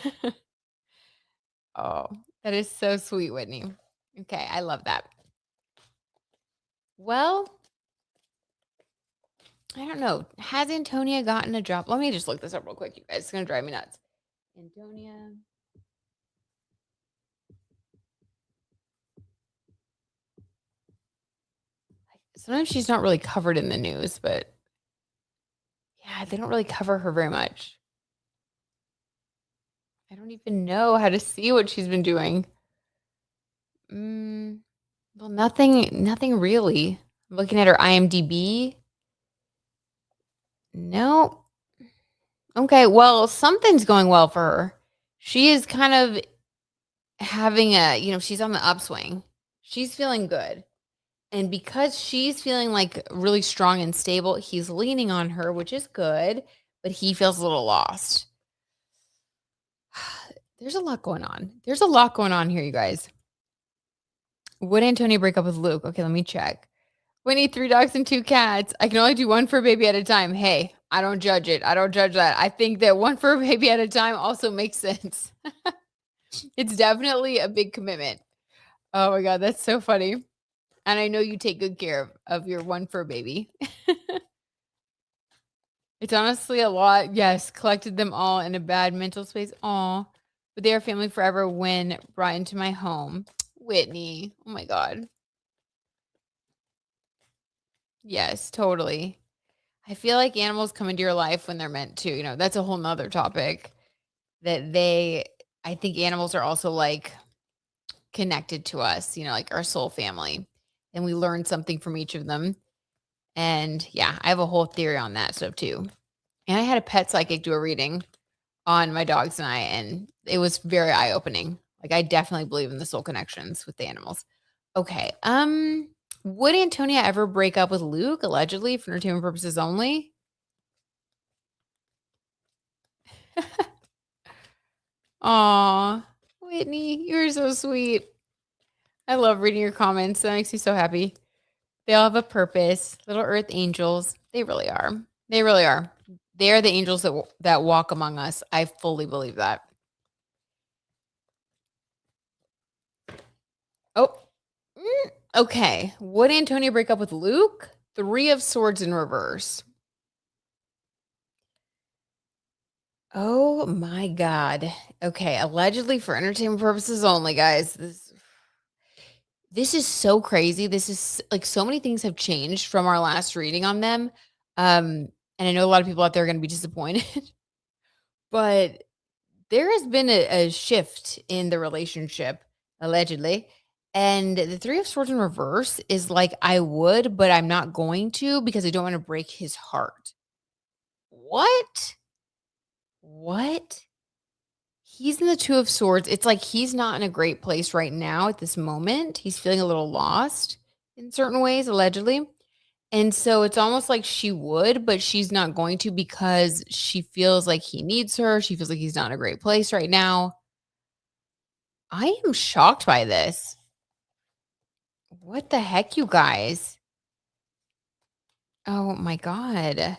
Oh, that is so sweet, Whitney. Okay, I love that. Well, I don't know. Has Antonia gotten a job? Let me just look this up real quick, you guys. It's gonna drive me nuts. Antonia. Sometimes she's not really covered in the news, but yeah, they don't really cover her very much. I don't even know how to see what she's been doing. Mm, well, nothing really. I'm looking at her IMDb. No. Okay, well, something's going well for her. She is kind of having she's on the upswing. She's feeling good. And because she's feeling like really strong and stable, he's leaning on her, which is good, but he feels a little lost. There's a lot going on. There's a lot going on here, you guys. Would Antonia break up with Luke? Okay, let me check. We need 3 dogs and 2 cats. I can only do 1 fur baby at a time. Hey, I don't judge it. I don't judge that. I think that 1 fur baby at a time also makes sense. It's definitely a big commitment. Oh my god, that's so funny. And I know you take good care of your 1 fur baby. It's honestly a lot. Yes, collected them all in a bad mental space. Aw. But they are family forever when brought into my home. Whitney. Oh my god. Yes, totally. I feel like animals come into your life when they're meant to. That's a whole nother topic that I think animals are also like connected to us, like our soul family. And we learn something from each of them. And yeah, I have a whole theory on that stuff too. And I had a pet psychic do a reading on my dogs and I, and it was very eye opening. Like I definitely believe in the soul connections with the animals. Okay. Would Antonia ever break up with Luke, allegedly, for entertainment purposes only? Aw, Whitney, you're so sweet. I love reading your comments. That makes me so happy. They all have a purpose. Little earth angels. They really are. They really are. They are the angels that walk among us. I fully believe that. Oh, okay. Would Antonia break up with Luke? 3 of swords in reverse. Oh my god. Okay, allegedly for entertainment purposes only, guys. This is so crazy. This is like so many things have changed from our last reading on them. And I know a lot of people out there are going to be disappointed, but there has been a shift in the relationship, allegedly. And the 3 of swords in reverse is like, I would, but I'm not going to because I don't want to break his heart. What? What? He's in the 2 of swords. It's like he's not in a great place right now at this moment. He's feeling a little lost in certain ways, allegedly. And so it's almost like she would, but she's not going to because she feels like he needs her. She feels like he's not in a great place right now. I am shocked by this. What the heck, you guys? Oh my god.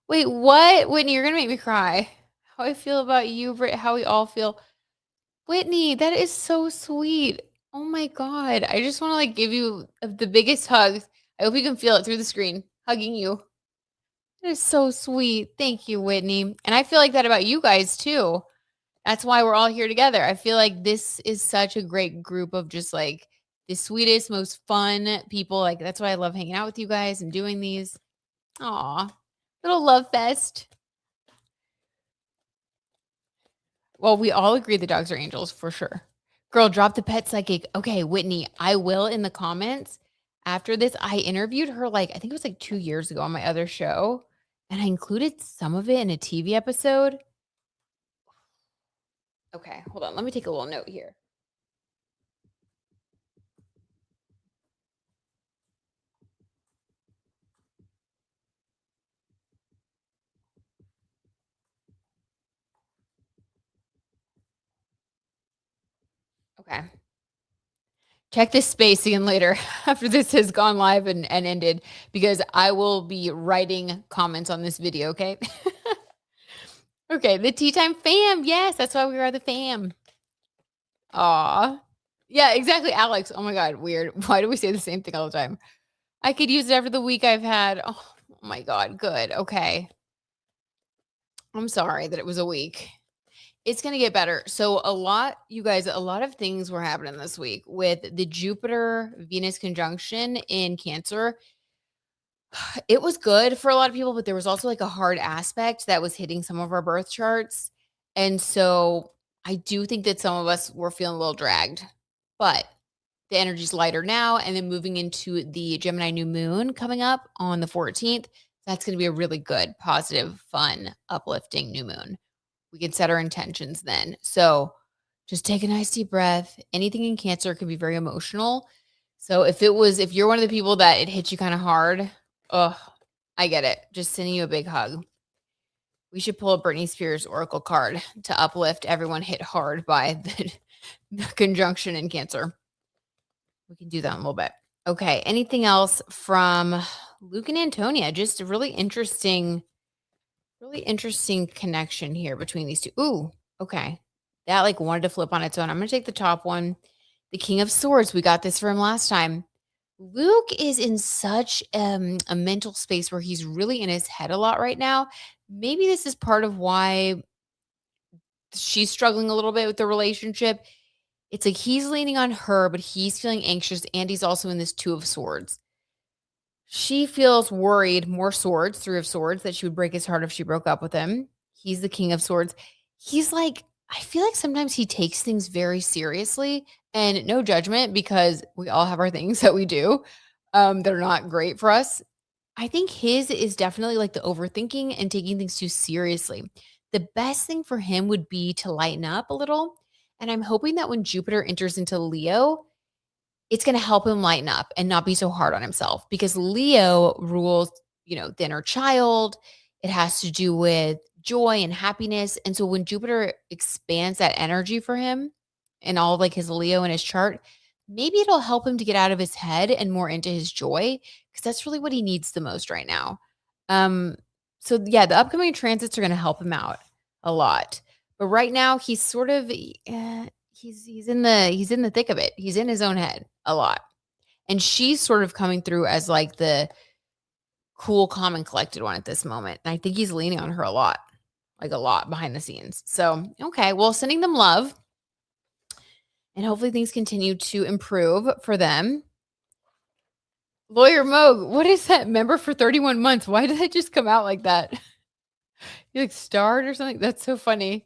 Wait, what? Whitney, you're gonna make me cry. How I feel about you, Britt, how we all feel. Whitney, that is so sweet. Oh my god. I just want to like give you the biggest hugs. I hope you can feel it through the screen. Hugging you. That is so sweet. Thank you, Whitney. And I feel like that about you guys too. That's why we're all here together. I feel like this is such a great group of just like the sweetest, most fun people. Like that's why I love hanging out with you guys and doing these. Aw, little love fest. Well, we all agree the dogs are angels for sure. Girl, drop the pet psychic. Okay, Whitney, I will in the comments after this, I interviewed her, like, I think it was, like, 2 years ago on my other show, and I included some of it in a TV episode. Okay, hold on, let me take a little note here. Okay. Check this space again later after this has gone live and ended because I will be writing comments on this video, okay? Okay, the tea time fam. Yes, that's why we are the fam. Aw. Yeah, exactly, Alex. Oh my god, weird. Why do we say the same thing all the time? I could use it after the week I've had. Oh my god, good. Okay. I'm sorry that it was a week. It's gonna get better. So a lot, you guys, a lot of things were happening this week with the Jupiter Venus conjunction in Cancer. It was good for a lot of people, but there was also like a hard aspect that was hitting some of our birth charts. And so I do think that some of us were feeling a little dragged, but the energy's lighter now. And then moving into the Gemini new moon coming up on the 14th, that's going to be a really good, positive, fun, uplifting new moon. We can set our intentions then. So just take a nice deep breath. Anything in Cancer can be very emotional. So if you're one of the people that it hits you kind of hard, oh, I get it. Just sending you a big hug. We should pull a Britney Spears oracle card to uplift everyone hit hard by the conjunction in Cancer. We can do that in a little bit. Okay. Anything else from Luke and Antonia? Just a really interesting connection here between these two. Ooh, okay. That like wanted to flip on its own. I'm going to take the top one. The King of Swords. We got this for him last time. Luke is in such a mental space where he's really in his head a lot right now. Maybe this is part of why she's struggling a little bit with the relationship. It's like he's leaning on her, but he's feeling anxious, and he's also in this Two of Swords. She feels worried, more swords, Three of Swords, that she would break his heart if she broke up with him. He's the King of Swords. He's like, I feel like sometimes he takes things very seriously and no judgment because we all have our things that we do that are not great for us. I think his is definitely like the overthinking and taking things too seriously. The best thing for him would be to lighten up a little. And I'm hoping that when Jupiter enters into Leo, it's gonna help him lighten up and not be so hard on himself because Leo rules, the inner child. It has to do with joy and happiness. And so when Jupiter expands that energy for him and all of like his Leo in his chart, maybe it'll help him to get out of his head and more into his joy because that's really what he needs the most right now. Um, so yeah, the upcoming transits are gonna help him out a lot. But right now he's sort of he's in the thick of it. He's in his own head a lot. And she's sort of coming through as like the cool, calm, and collected one at this moment. And I think he's leaning on her a lot, like a lot behind the scenes. So, okay, well, sending them love. And hopefully things continue to improve for them. Lawyer Moog, what is that? Member for 31 months. Why did that just come out like that? You like starred or something? That's so funny.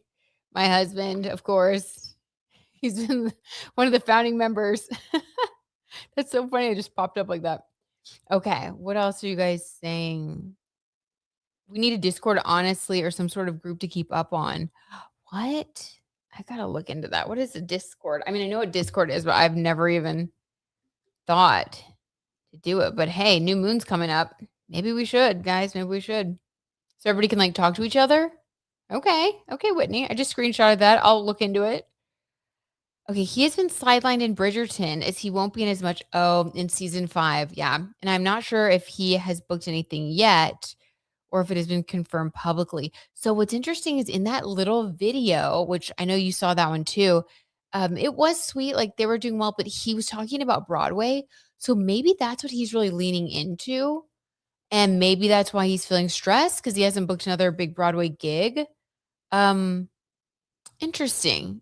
My husband, of course. He's been one of the founding members. That's so funny. It just popped up like that. Okay. What else are you guys saying? We need a Discord, honestly, or some sort of group to keep up on. What? I gotta look into that. What is a Discord? I mean, I know what Discord is, but I've never even thought to do it. But hey, new moon's coming up. Maybe we should, guys. Maybe we should. So everybody can like talk to each other. Okay. Okay, Whitney. I just screenshotted that. I'll look into it. Okay, he has been sidelined in Bridgerton as he won't be in as much in season 5. Yeah. And I'm not sure if he has booked anything yet or if it has been confirmed publicly. So what's interesting is in that little video, which I know you saw that one too, it was sweet, like they were doing well, but he was talking about Broadway. So maybe that's what he's really leaning into. And maybe that's why he's feeling stressed because he hasn't booked another big Broadway gig. Um, Interesting.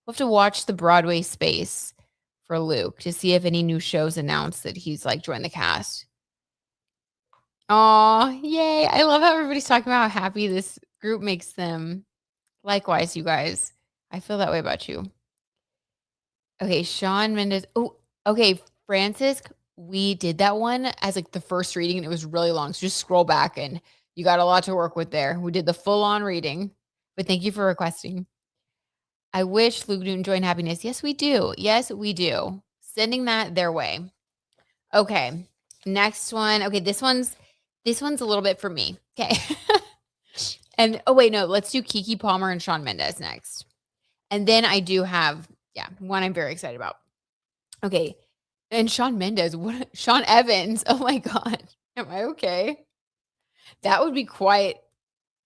We'll have to watch the Broadway space for Luke to see if any new shows announced that he's like joined the cast. Oh, yay. I love how everybody's talking about how happy this group makes them. Likewise, you guys. I feel that way about you. Okay, Shawn Mendes. Oh, okay, Francis. we did that one as, like, the first reading, and it was really long, so just scroll back, and you got a lot to work with there. We did the full-on reading, but thank you for requesting. I wish Luke Newton joined Happiness. Yes, we do. Yes, we do. Sending that their way. Okay, next one. Okay, this one's a little bit for me. Okay. And oh, wait, no, let's do Keke Palmer and Shawn Mendes next. And then I do have, yeah, one I'm very excited about. Okay, and Shawn Mendes, what Shawn Evans, oh my god. Am I okay? That would be quite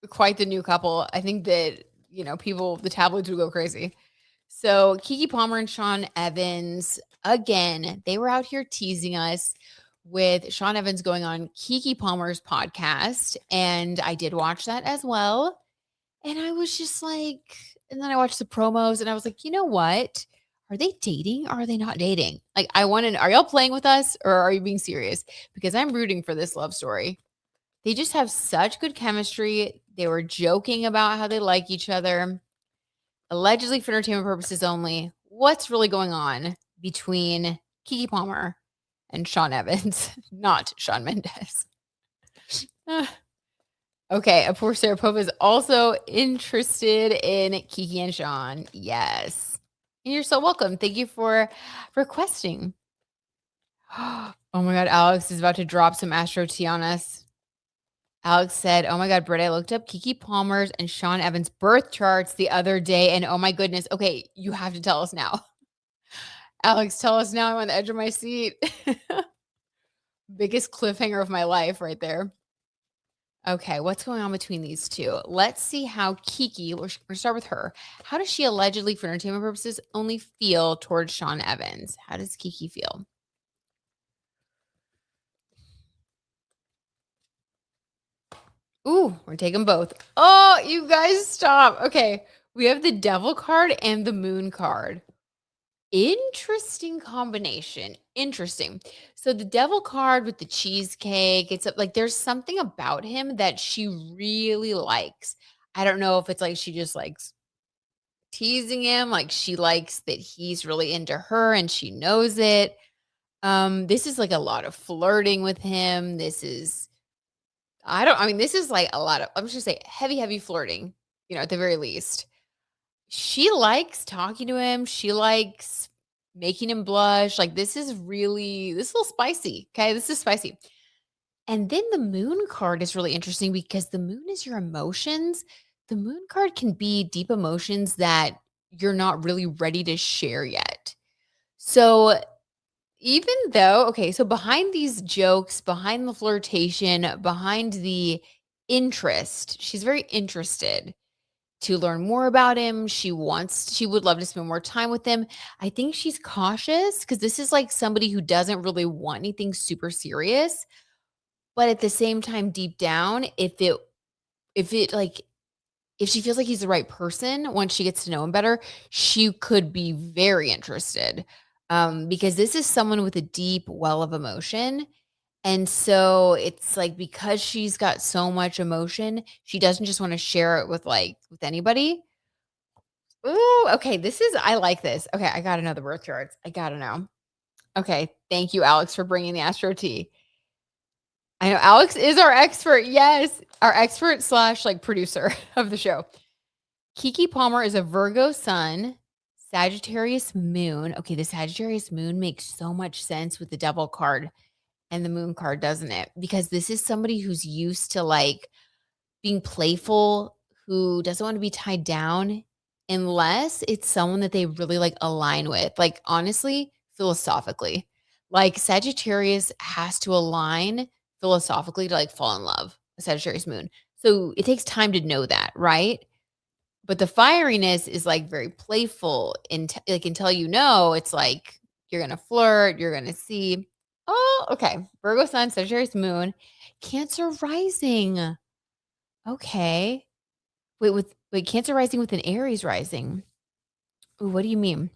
the new couple. I think that, people the tabloids would go crazy. So, Keke Palmer and Shawn Evans, again, they were out here teasing us with Shawn Evans going on Keke Palmer's podcast, and I did watch that as well. And I was just like, and then I watched the promos and I was like, you know what? Are they dating or are they not dating? Like, I want to, are y'all playing with us or are you being serious? Because I'm rooting for this love story. They just have such good chemistry. They were joking about how they like each other, allegedly for entertainment purposes only. What's really going on between Keke Palmer and Shawn Evans, not Shawn Mendes? Okay, of course, Sarapova is also interested in Keke and Shawn. Yes. And you're so welcome. Thank you for requesting. Oh my God, Alex is about to drop some Astro tea on us. Alex said, oh my God, Britt, I looked up Keke Palmer's and Shawn Evans' birth charts the other day, and oh my goodness. Okay, you have to tell us now. Alex, tell us now. I'm on the edge of my seat. Biggest cliffhanger of my life right there. Okay, what's going on between these two? Let's see how Keke, we'll start with her. How does she allegedly, for entertainment purposes, only feel towards Shawn Evans? How does Keke feel? Ooh, we're taking both. Oh, you guys stop. Okay, we have the Devil card and the Moon card. Interesting combination. Interesting. So the devil card with the cheesecake, it's like there's something about him that she really likes. I don't know if it's like she just likes teasing him, like she likes that he's really into her and she knows it. This is like a lot of flirting with him. This is like a lot of, I'm just gonna say heavy, heavy flirting, at the very least. She likes talking to him. She likes making him blush. Like, this is a little spicy, okay? This is spicy. And then the moon card is really interesting because the moon is your emotions. The moon card can be deep emotions that you're not really ready to share yet. So, even though okay, so behind these jokes, behind the flirtation, behind the interest, she's very interested to learn more about him. She would love to spend more time with him. I think she's cautious because this is like somebody who doesn't really want anything super serious. But at the same time, deep down, if she feels like he's the right person, once she gets to know him better, she could be very interested. Because this is someone with a deep well of emotion. And so it's like because she's got so much emotion, she doesn't just want to share it with anybody. Ooh, okay, I like this. Okay, I gotta know the birth charts. I gotta know. Okay, thank you, Alex, for bringing the Astro tea. I know Alex is our expert. Yes, our expert slash like producer of the show. Keke Palmer is a Virgo sun, Sagittarius moon. Okay, the Sagittarius moon makes so much sense with the devil card and the moon card, doesn't it? Because this is somebody who's used to like being playful, who doesn't want to be tied down unless it's someone that they really like align with. Like honestly, philosophically. Like Sagittarius has to align philosophically to like fall in love, a Sagittarius moon. So it takes time to know that, right? But the fieriness is like very playful like until it's like you're gonna flirt, you're gonna see. Oh, okay. Virgo sun, Sagittarius moon, Cancer rising. Okay. Wait, Cancer rising with an Aries rising. Ooh, what do you mean?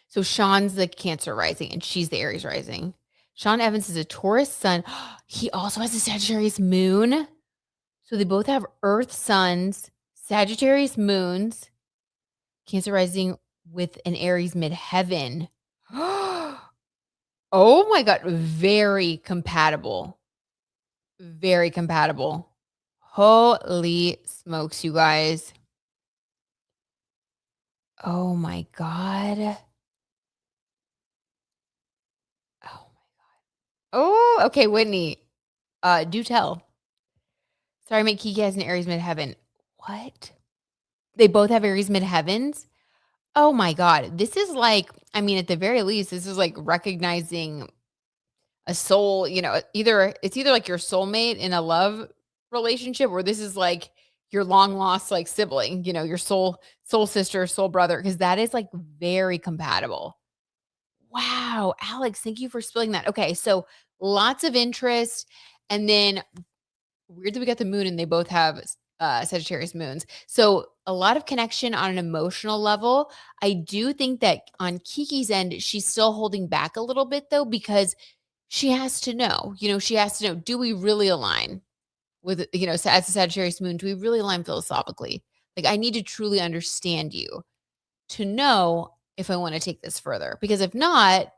So Sean's the Cancer rising and she's the Aries rising. Shawn Evans is a Taurus sun. He also has a Sagittarius moon. So they both have Earth suns, Sagittarius moons, Cancer rising with an Aries midheaven. Oh my god, very compatible. Very compatible. Holy smokes, you guys. Oh my god. Oh my oh, okay, Whitney, do tell. Sorry, my Keke has an Aries midheaven. What? They both have Aries midheavens? Oh my god. This is like I mean, at the very least, this is like recognizing a soul, either like your soulmate in a love relationship or this is like your long lost like sibling, your soul sister, soul brother, because that is like very compatible. Wow, Alex, thank you for spilling that. Okay, so lots of interest, and then weird that we got the moon and they both have Sagittarius moons. So a lot of connection on an emotional level. I do think that on Kiki's end, she's still holding back a little bit though, because she has to know, she has to know, do we really align with, as a Sagittarius moon, do we really align philosophically? Like, I need to truly understand you to know if I want to take this further. Because if not,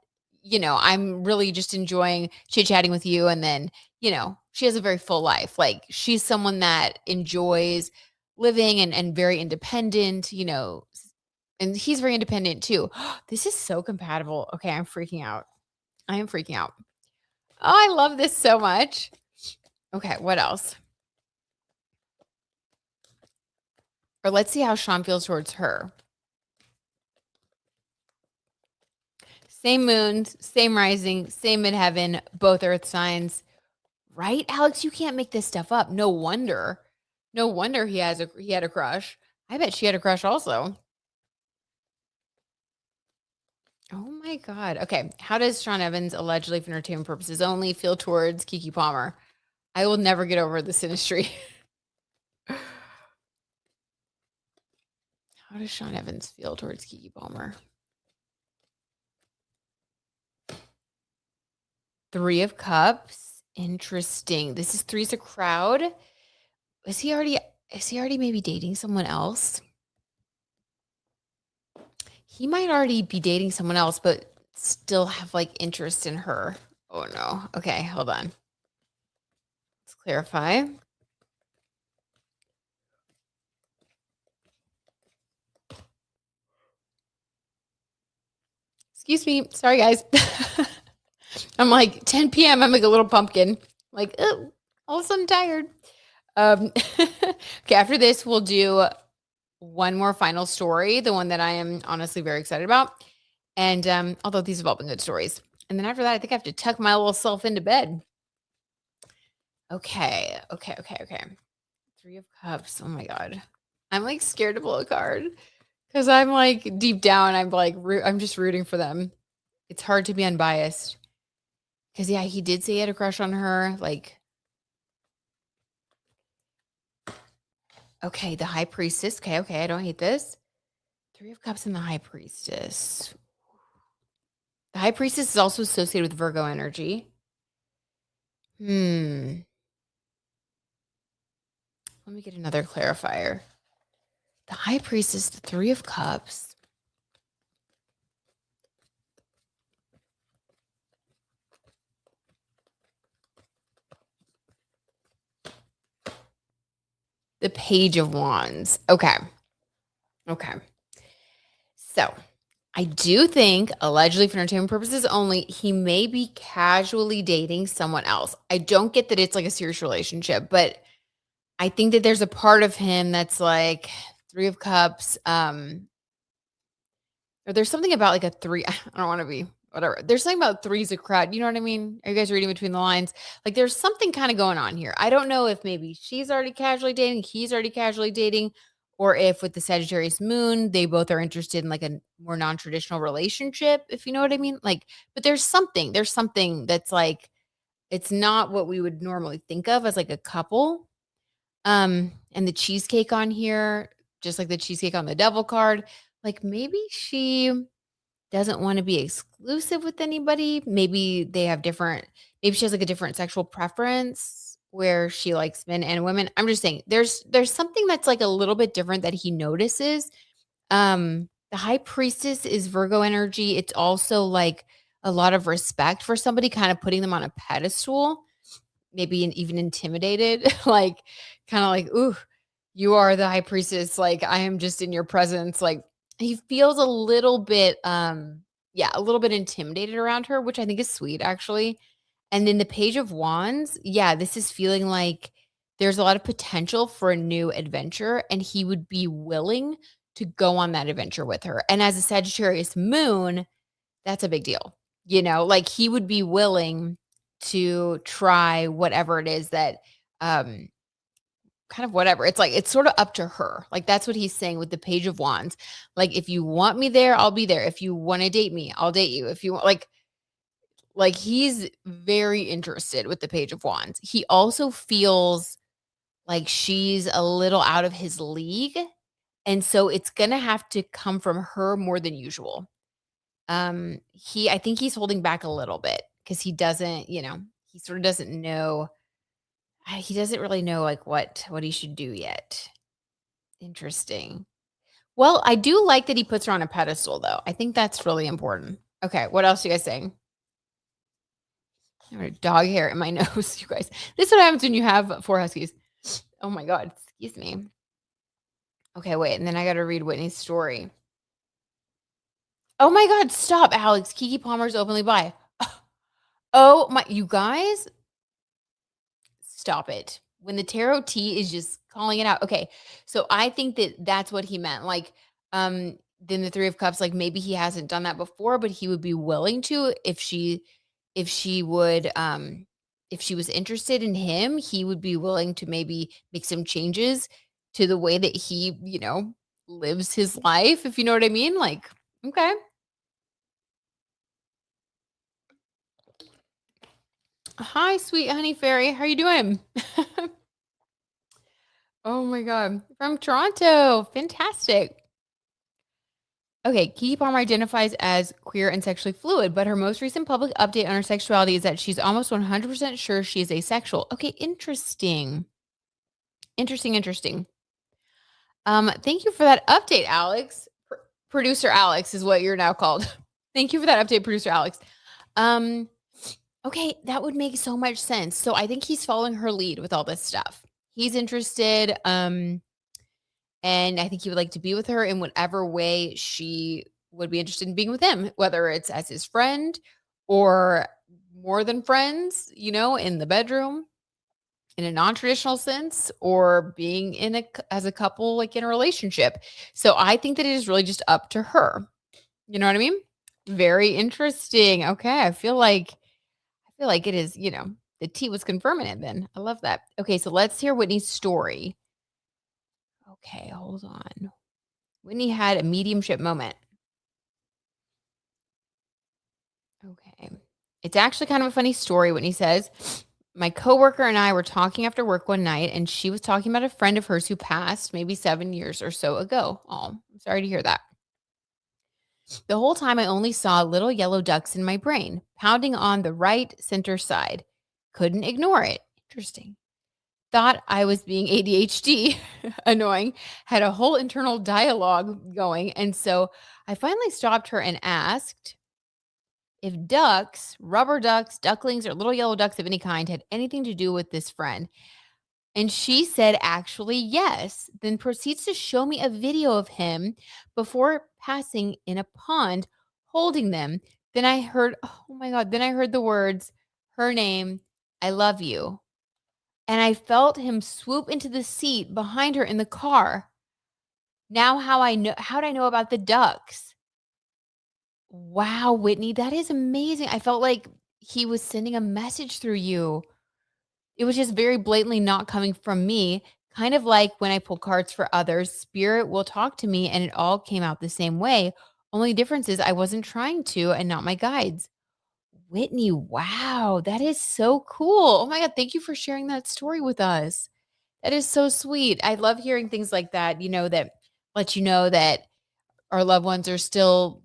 I'm really just enjoying chit chatting with you. And then, she has a very full life. Like, she's someone that enjoys living and very independent, and he's very independent too. This is so compatible. Okay, I'm freaking out. I am freaking out. Oh, I love this so much. Okay, what else? Or let's see how Shawn feels towards her. Same moons, same rising, same midheaven, both earth signs. Right, Alex? You can't make this stuff up. No wonder. No wonder he had a crush. I bet she had a crush also. Oh my god. Okay, how does Shawn Evans allegedly for entertainment purposes only feel towards Keke Palmer? I will never get over the synastry. How does Shawn Evans feel towards Keke Palmer? Three of Cups. Interesting. This is three's a crowd. Is he already maybe dating someone else? He might already be dating someone else, but still have like interest in her. Oh no. Okay, hold on. Let's clarify. Excuse me. Sorry, guys. I'm like 10 p.m. I'm like a little pumpkin. Like, oh, all of a sudden tired. Okay, after this, we'll do one more final story, the one that I am honestly very excited about. And although these have all been good stories. And then after that, I think I have to tuck my little self into bed. Okay. Three of Cups. Oh my God. I'm like scared to pull a card because I'm like deep down, I'm like, I'm just rooting for them. It's hard to be unbiased because, yeah, he did say he had a crush on her. Like, okay, the High Priestess. Okay, I don't hate this. Three of Cups and the High Priestess. The High Priestess is also associated with Virgo energy. Let me get another clarifier. The High Priestess, the Three of Cups. The Page of Wands. Okay. So I do think, allegedly for entertainment purposes only, he may be casually dating someone else. I don't get that it's like a serious relationship, but I think that there's a part of him that's like Three of Cups. Or there's something about like a three. I don't want to be whatever. There's something about three's a crowd. You know what I mean? Are you guys reading between the lines? Like there's something kind of going on here. I don't know if maybe she's already casually dating, he's already casually dating, or if with the Sagittarius moon, they both are interested in like a more non-traditional relationship, if you know what I mean. Like, but there's something that's like, it's not what we would normally think of as like a couple. And the cheesecake on here, just like the cheesecake on the devil card, like maybe she doesn't want to be exclusive with anybody. Maybe she has like a different sexual preference where she likes men and women. I'm just saying there's something that's like a little bit different that he notices. The High Priestess is Virgo energy. It's also like a lot of respect for somebody, kind of putting them on a pedestal, maybe even intimidated, like, kinda like, "Ooh, you are the high priestess, like, I am just in your presence," like, he feels a little bit, yeah, a little bit intimidated around her, which I think is sweet, actually. And then the Page of Wands, yeah, this is feeling like there's a lot of potential for a new adventure, and he would be willing to go on that adventure with her. And as a Sagittarius moon, that's a big deal. Like he would be willing to try whatever it is that um kind of whatever. It's like it's sort of up to her. Like that's what he's saying with the Page of Wands. Like if you want me there, I'll be there. If you want to date me, I'll date you. If you want like he's very interested with the Page of Wands. He also feels like she's a little out of his league, and so it's gonna have to come from her more than usual. I think he's holding back a little bit because he doesn't, he sort of doesn't know. He doesn't really know like what he should do yet. Interesting. Well, I do like that he puts her on a pedestal, though. I think that's really important. Okay, what else are you guys saying? I have dog hair in my nose, you guys. This is what happens when you have 4 huskies. Oh my god, excuse me. Okay, wait, and then I gotta read Whitney's story. Oh my god, stop, Alex. Keke Palmer's openly bi. Oh my, you guys, stop it. When the tarot T is just calling it out. Okay, so I think that that's what he meant. Like, then the 3 of Cups, like maybe he hasn't done that before, but he would be willing to if she would, if she was interested in him, he would be willing to maybe make some changes to the way that he, lives his life, if you know what I mean. Like, okay. Hi, sweet honey fairy. How you doing? Oh my god. From Toronto. Fantastic. Okay, Keke Palmer identifies as queer and sexually fluid, but her most recent public update on her sexuality is that she's almost 100% sure she is asexual. Okay, interesting. Interesting. Thank you for that update, Alex. Producer Alex is what you're now called. Thank you for that update, producer Alex. Um, okay, that would make so much sense. So I think he's following her lead with all this stuff. He's interested. And I think he would like to be with her in whatever way she would be interested in being with him, whether it's as his friend or more than friends, in the bedroom in a non-traditional sense, or being as a couple, like in a relationship. So I think that it is really just up to her. You know what I mean? Very interesting. Okay. I feel like it is, the T was confirming it then. I love that. Okay. So let's hear Whitney's story. Okay. Hold on. Whitney had a mediumship moment. Okay. It's actually kind of a funny story. Whitney says, my coworker and I were talking after work one night, and she was talking about a friend of hers who passed maybe 7 years or so ago. Oh, I'm sorry to hear that. The whole time I only saw little yellow ducks in my brain, pounding on the right center side. Couldn't ignore it. Interesting. Thought I was being ADHD, annoying, had a whole internal dialogue going. And so I finally stopped her and asked if ducks, rubber ducks, ducklings, or little yellow ducks of any kind had anything to do with this friend. And she said, actually, yes. Then proceeds to show me a video of him before passing in a pond holding them. Then I heard, oh my God, then I heard the words, her name, I love you. And I felt him swoop into the seat behind her in the car. Now, how'd I know about the ducks? Wow, Whitney, that is amazing. I felt like he was sending a message through you. It was just very blatantly not coming from me, kind of like when I pull cards for others, spirit will talk to me and it all came out the same way. Only difference is I wasn't trying to and not my guides. Whitney, wow, that is so cool. Oh my God, thank you for sharing that story with us. That is so sweet. I love hearing things like that, that let you know that our loved ones are still,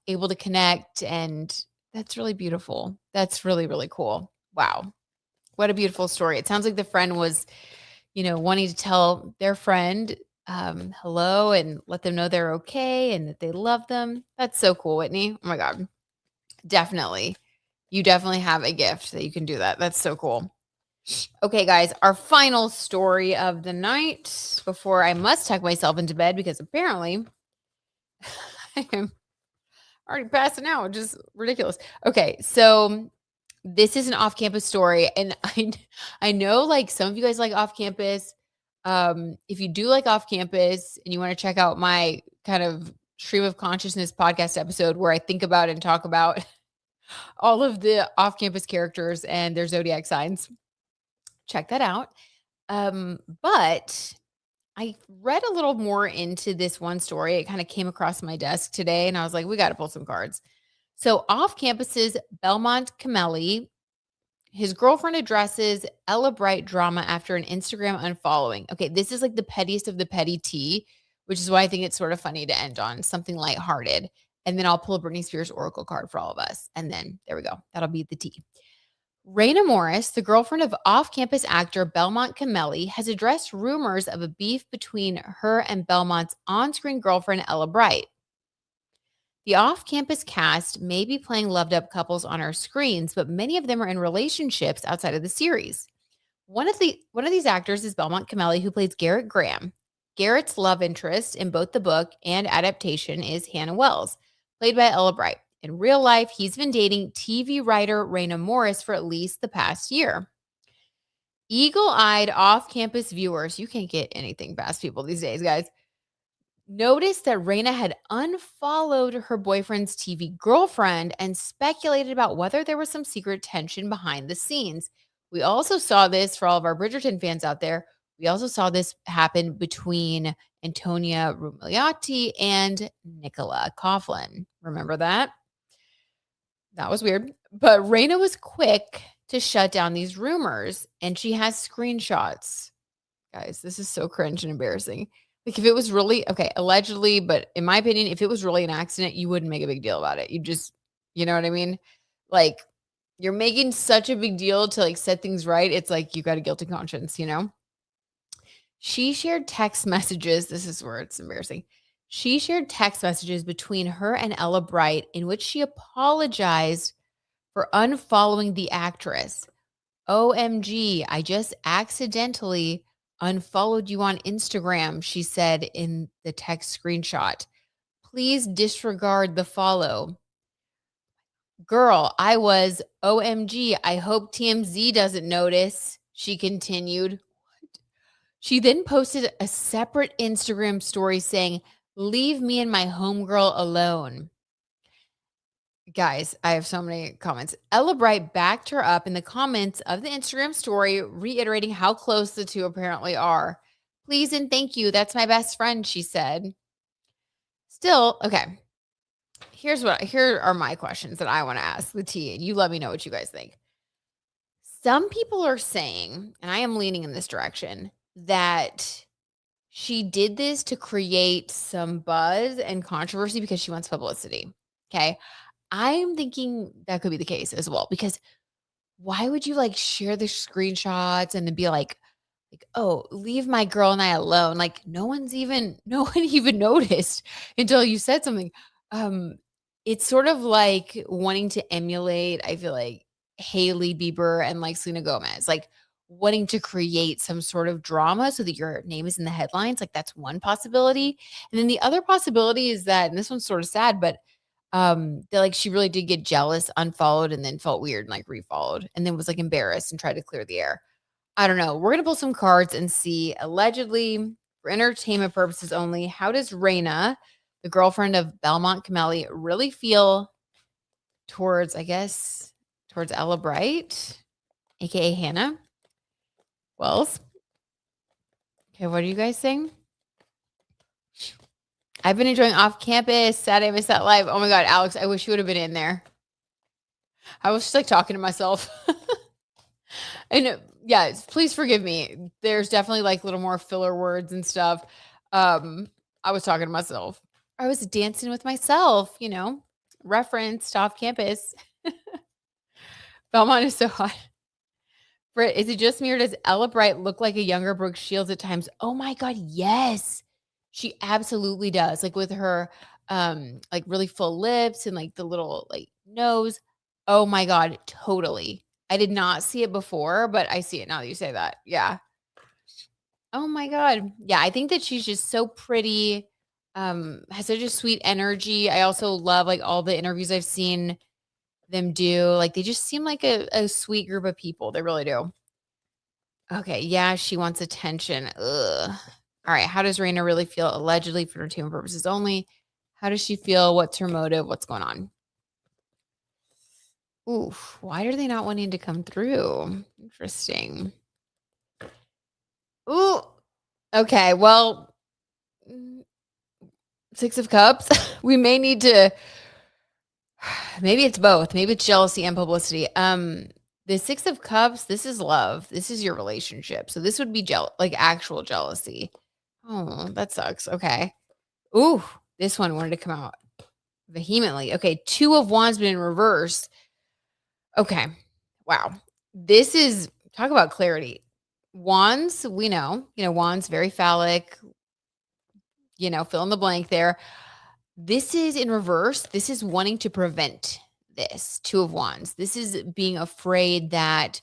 able to connect. And that's really beautiful. That's really, really cool. Wow. What a beautiful story. It sounds like the friend was, wanting to tell their friend hello and let them know they're okay and that they love them. That's so cool, Whitney. Oh my God. Definitely. You definitely have a gift that you can do that. That's so cool. Okay, guys, our final story of the night before I must tuck myself into bed because apparently I am already passing out, which is ridiculous. Okay, so this is an off-campus story, and I know like some of you guys like off-campus. If you do like off-campus and you want to check out my kind of stream of consciousness podcast episode where I think about and talk about all of the off-campus characters and their zodiac signs, check that out. But I read a little more into this one story. It kind of came across my desk today, and I was like, we got to pull some cards. So, off campuses, Belmont Camelli, his girlfriend addresses Ella Bright drama after an Instagram unfollowing. Okay, this is like the pettiest of the petty tea, which is why I think it's sort of funny to end on something lighthearted. And then I'll pull a Britney Spears oracle card for all of us. And then there we go. That'll be the tea. Raina Morris, the girlfriend of off-campus actor Belmont Camelli, has addressed rumors of a beef between her and Belmont's on-screen girlfriend Ella Bright. The off-campus cast may be playing loved-up couples on our screens, but many of them are in relationships outside of the series. One of these actors is Belmont Camelli, who plays Garrett Graham. Garrett's love interest in both the book and adaptation is Hannah Wells, played by Ella Bright. In real life, he's been dating TV writer Raina Morris for at least the past year. Eagle-eyed off-campus viewers, you can't get anything past people these days, guys, noticed that Raina had unfollowed her boyfriend's TV girlfriend and speculated about whether there was some secret tension behind the scenes. We also saw this for all of our Bridgerton fans out there. We also saw this happen between Antonia Rumigliati and Nicola Coughlan. Remember that? That was weird. But Raina was quick to shut down these rumors, and she has screenshots. Guys, this is so cringe and embarrassing. Like, if it was really, okay, allegedly, but in my opinion, if it was really an accident, you wouldn't make a big deal about it. You just, you know what I mean? Like, you're making such a big deal to like set things right. It's like you got a guilty conscience, you know? She shared text messages. This is where it's embarrassing. She shared text messages between her and Ella Bright in which she apologized for unfollowing the actress. OMG, I just accidentally unfollowed you on Instagram, she said in the text screenshot. Please disregard the follow. Girl, I was OMG. I hope TMZ doesn't notice, she continued. She then posted a separate Instagram story saying, leave me and my homegirl alone. Guys, I have so many comments. Ella Bright backed her up in the comments of the Instagram story, reiterating how close the two apparently are. Please and thank you. That's my best friend, she said. Still, okay. Here are my questions that I want to ask the tea, and you let me know what you guys think. Some people are saying, and I am leaning in this direction, that she did this to create some buzz and controversy because she wants publicity. Okay. I'm thinking that could be the case as well, because why would you like share the screenshots and then be like, oh, leave my girl and I alone? Like no one even noticed until you said something. It's sort of like wanting to emulate, I feel like, Hailey Bieber and like Selena Gomez, like wanting to create some sort of drama so that your name is in the headlines. Like that's one possibility. And then the other possibility is that, and this one's sort of sad, but that like she really did get jealous, unfollowed, and then felt weird and like refollowed, and then was like embarrassed and tried to clear the air. I don't know. We're gonna pull some cards and see. Allegedly, for entertainment purposes only, how does Raina, the girlfriend of Belmont Camelli, really feel towards, I guess, towards Ella Bright, aka Hannah Wells? Okay, what are you guys saying? I've been enjoying off campus. Saturday, I missed that live. Oh my God, Alex, I wish you would have been in there. I was just like talking to myself. And yeah, please forgive me. There's definitely like little more filler words and stuff. I was talking to myself. I was dancing with myself, you know, referenced off campus. Belmont is so hot. Britt, is it just me or does Ella Bright look like a younger Brooke Shields at times? Oh my God, yes. She absolutely does. Like with her like really full lips and like the little like nose. Oh my god, totally. I did not see it before, but I see it now that you say that. Yeah. Oh my god. Yeah, I think that she's just so pretty, has such a sweet energy. I also love, like, all the interviews I've seen them do, like, they just seem like a sweet group of people, they really do. Okay, yeah, she wants attention, ugh. Alright, how does Raina really feel? Allegedly for entertainment purposes only. How does she feel? What's her motive? What's going on? Oof, why are they not wanting to come through? Interesting. Ooh, okay, well, mm, 6 of Cups, we may need to maybe it's both. Maybe it's jealousy and publicity. The 6 of Cups, this is love. This is your relationship. So this would be like actual jealousy. Oh, that sucks. Okay. Ooh, this one wanted to come out vehemently. Okay, 2 of Wands been in reverse. Okay. Wow. This is talk about clarity. Wands, we know, Wands very phallic, fill in the blank there. This is in reverse. This is wanting to prevent this 2 of Wands. This is being afraid that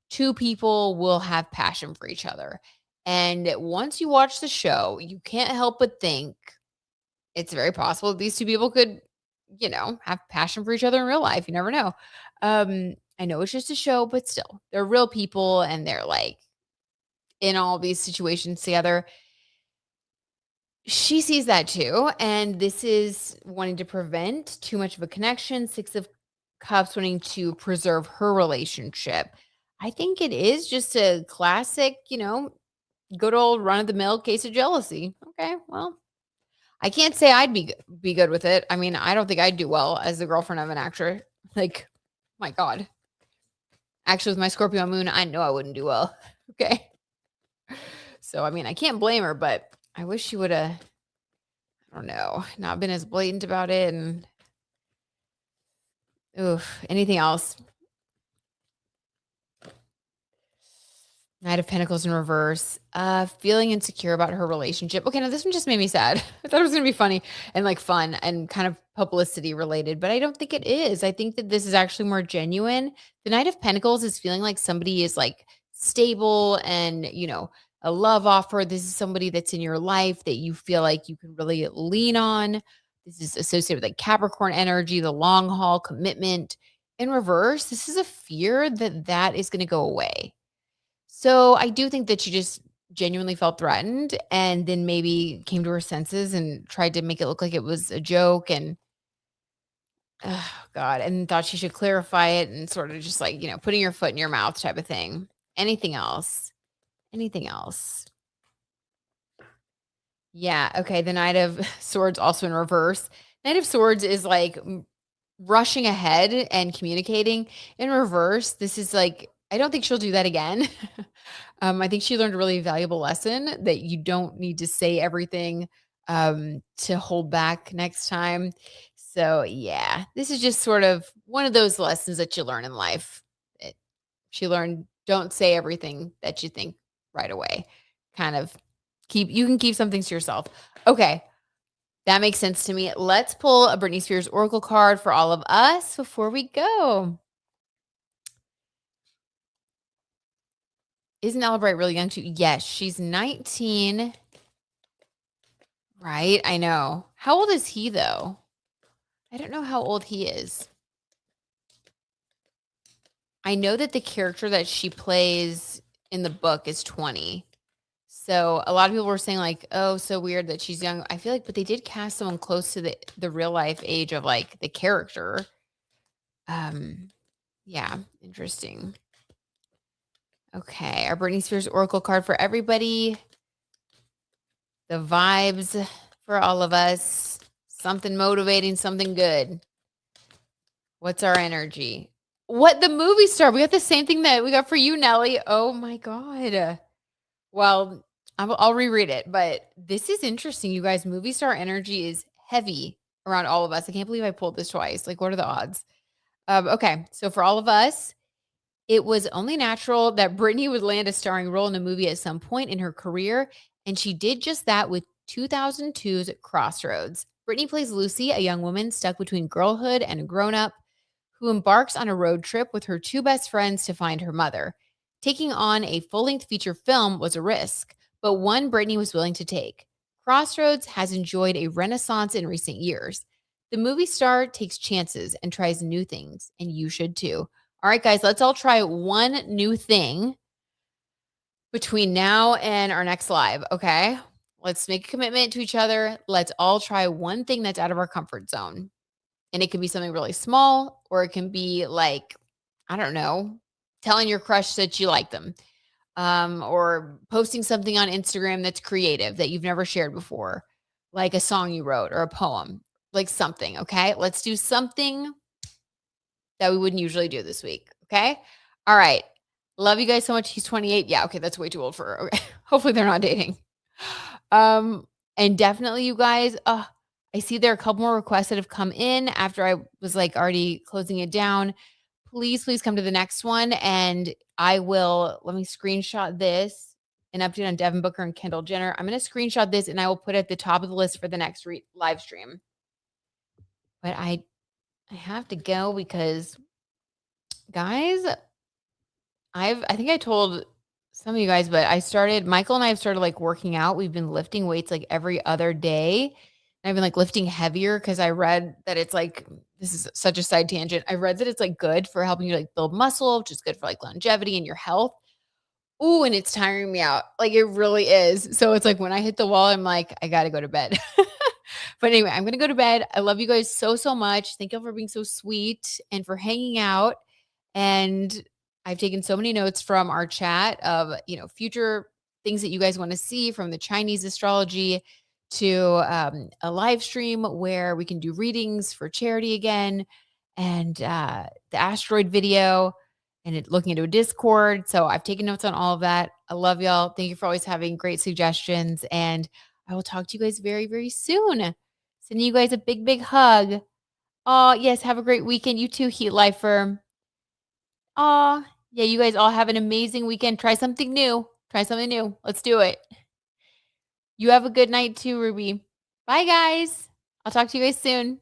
2 people will have passion for each other. And once you watch the show, you can't help but think it's very possible these 2 people could, have passion for each other in real life. You never know. I know it's just a show, but still, they're real people and they're like in all these situations together. She sees that too, and this is wanting to prevent too much of a connection. 6 of Cups wanting to preserve her relationship. I think it is just a classic, good old run of the mill case of jealousy. Okay, well, I can't say I'd be good with it. I mean, I don't think I'd do well as the girlfriend of an actor. Like, my God. Actually, with my Scorpio moon, I know I wouldn't do well. Okay. So, I mean, I can't blame her, but I wish she would have, I don't know, not been as blatant about it. And, oof, anything else? Knight of Pentacles in reverse. Feeling insecure about her relationship. Okay, now this one just made me sad. I thought it was gonna be funny and like fun and kind of publicity related, but I don't think it is. I think that this is actually more genuine. The Knight of Pentacles is feeling like somebody is like stable and a love offer. This is somebody that's in your life that you feel like you can really lean on. This is associated with like Capricorn energy, the long haul commitment. In reverse, this is a fear that is going to go away. So I do think that she just genuinely felt threatened and then maybe came to her senses and tried to make it look like it was a joke and oh God, and thought she should clarify it and sort of just like, putting your foot in your mouth type of thing. Anything else? Anything else? Yeah. Okay. The Knight of Swords also in reverse. Knight of Swords is like rushing ahead and communicating. In reverse, this is like, I don't think she'll do that again. I think she learned a really valuable lesson that you don't need to say everything to hold back next time. So, yeah, this is just sort of one of those lessons that you learn in life. It, she learned don't say everything that you think right away. Kind of you can keep some things to yourself. Okay, that makes sense to me. Let's pull a Britney Spears Oracle card for all of us before we go. Isn't Ella Bright really young too? Yes, she's 19. Right, I know. How old is he though? I don't know how old he is. I know that the character that she plays in the book is 20. So a lot of people were saying like, "Oh, so weird that she's young." I feel like, but they did cast someone close to the real life age of like the character. Yeah, interesting. Okay, our Britney Spears Oracle card for everybody. The vibes for all of us. Something motivating, something good. What's our energy? What the movie star? We got the same thing that we got for you, Nelly. Oh my god. Well, I'll reread it, but this is interesting, you guys. Movie star energy is heavy around all of us. I can't believe I pulled this twice. Like, what are the odds? Okay, so for all of us, it was only natural that Britney would land a starring role in a movie at some point in her career, and she did just that with 2002's Crossroads. Brittany plays Lucy, a young woman stuck between girlhood and a grown up who embarks on a road trip with her two best friends to find her mother. Taking on a full length feature film was a risk, but one Brittany was willing to take. Crossroads has enjoyed a renaissance in recent years. The movie star takes chances and tries new things, and you should too. All right, guys, let's all try one new thing between now and our next live, okay? Let's make a commitment to each other. Let's all try one thing that's out of our comfort zone. And it can be something really small, or it can be like, I don't know, telling your crush that you like them, or posting something on Instagram that's creative that you've never shared before, like a song you wrote or a poem, like something. Okay. Let's do something that we wouldn't usually do this week. Okay. All right. Love you guys so much. He's 28. Yeah. Okay. That's way too old for her. Okay. Hopefully they're not dating. Um, and definitely you guys, I see there are a couple more requests that have come in after I was like already closing it down. Please, please come to the next one. And I will, let me screenshot this, an update on Devin Booker and Kendall Jenner. I'm going to screenshot this and I will put it at the top of the list for the next live stream. But I have to go because guys, I think I told some of you guys, but Michael and I have started like working out. We've been lifting weights like every other day. I've been like lifting heavier because I read that it's like, this is such a side tangent. I read that it's like good for helping you like build muscle, which is good for like longevity and your health. Ooh, and it's tiring me out. Like it really is. So it's like when I hit the wall, I'm like, I got to go to bed. But anyway, I'm going to go to bed. I love you guys so, so much. Thank you for being so sweet and for hanging out. And I've taken so many notes from our chat of, future things that you guys want to see, from the Chinese astrology to a live stream where we can do readings for charity again, and the asteroid video, and looking into a Discord. So I've taken notes on all of that. I love y'all. Thank you for always having great suggestions. And I will talk to you guys very, very soon. Sending you guys a big, big hug. Oh, yes. Have a great weekend. You too, Heat Lifer. Oh, yeah. You guys all have an amazing weekend. Try something new. Try something new. Let's do it. You have a good night too, Ruby. Bye, guys. I'll talk to you guys soon.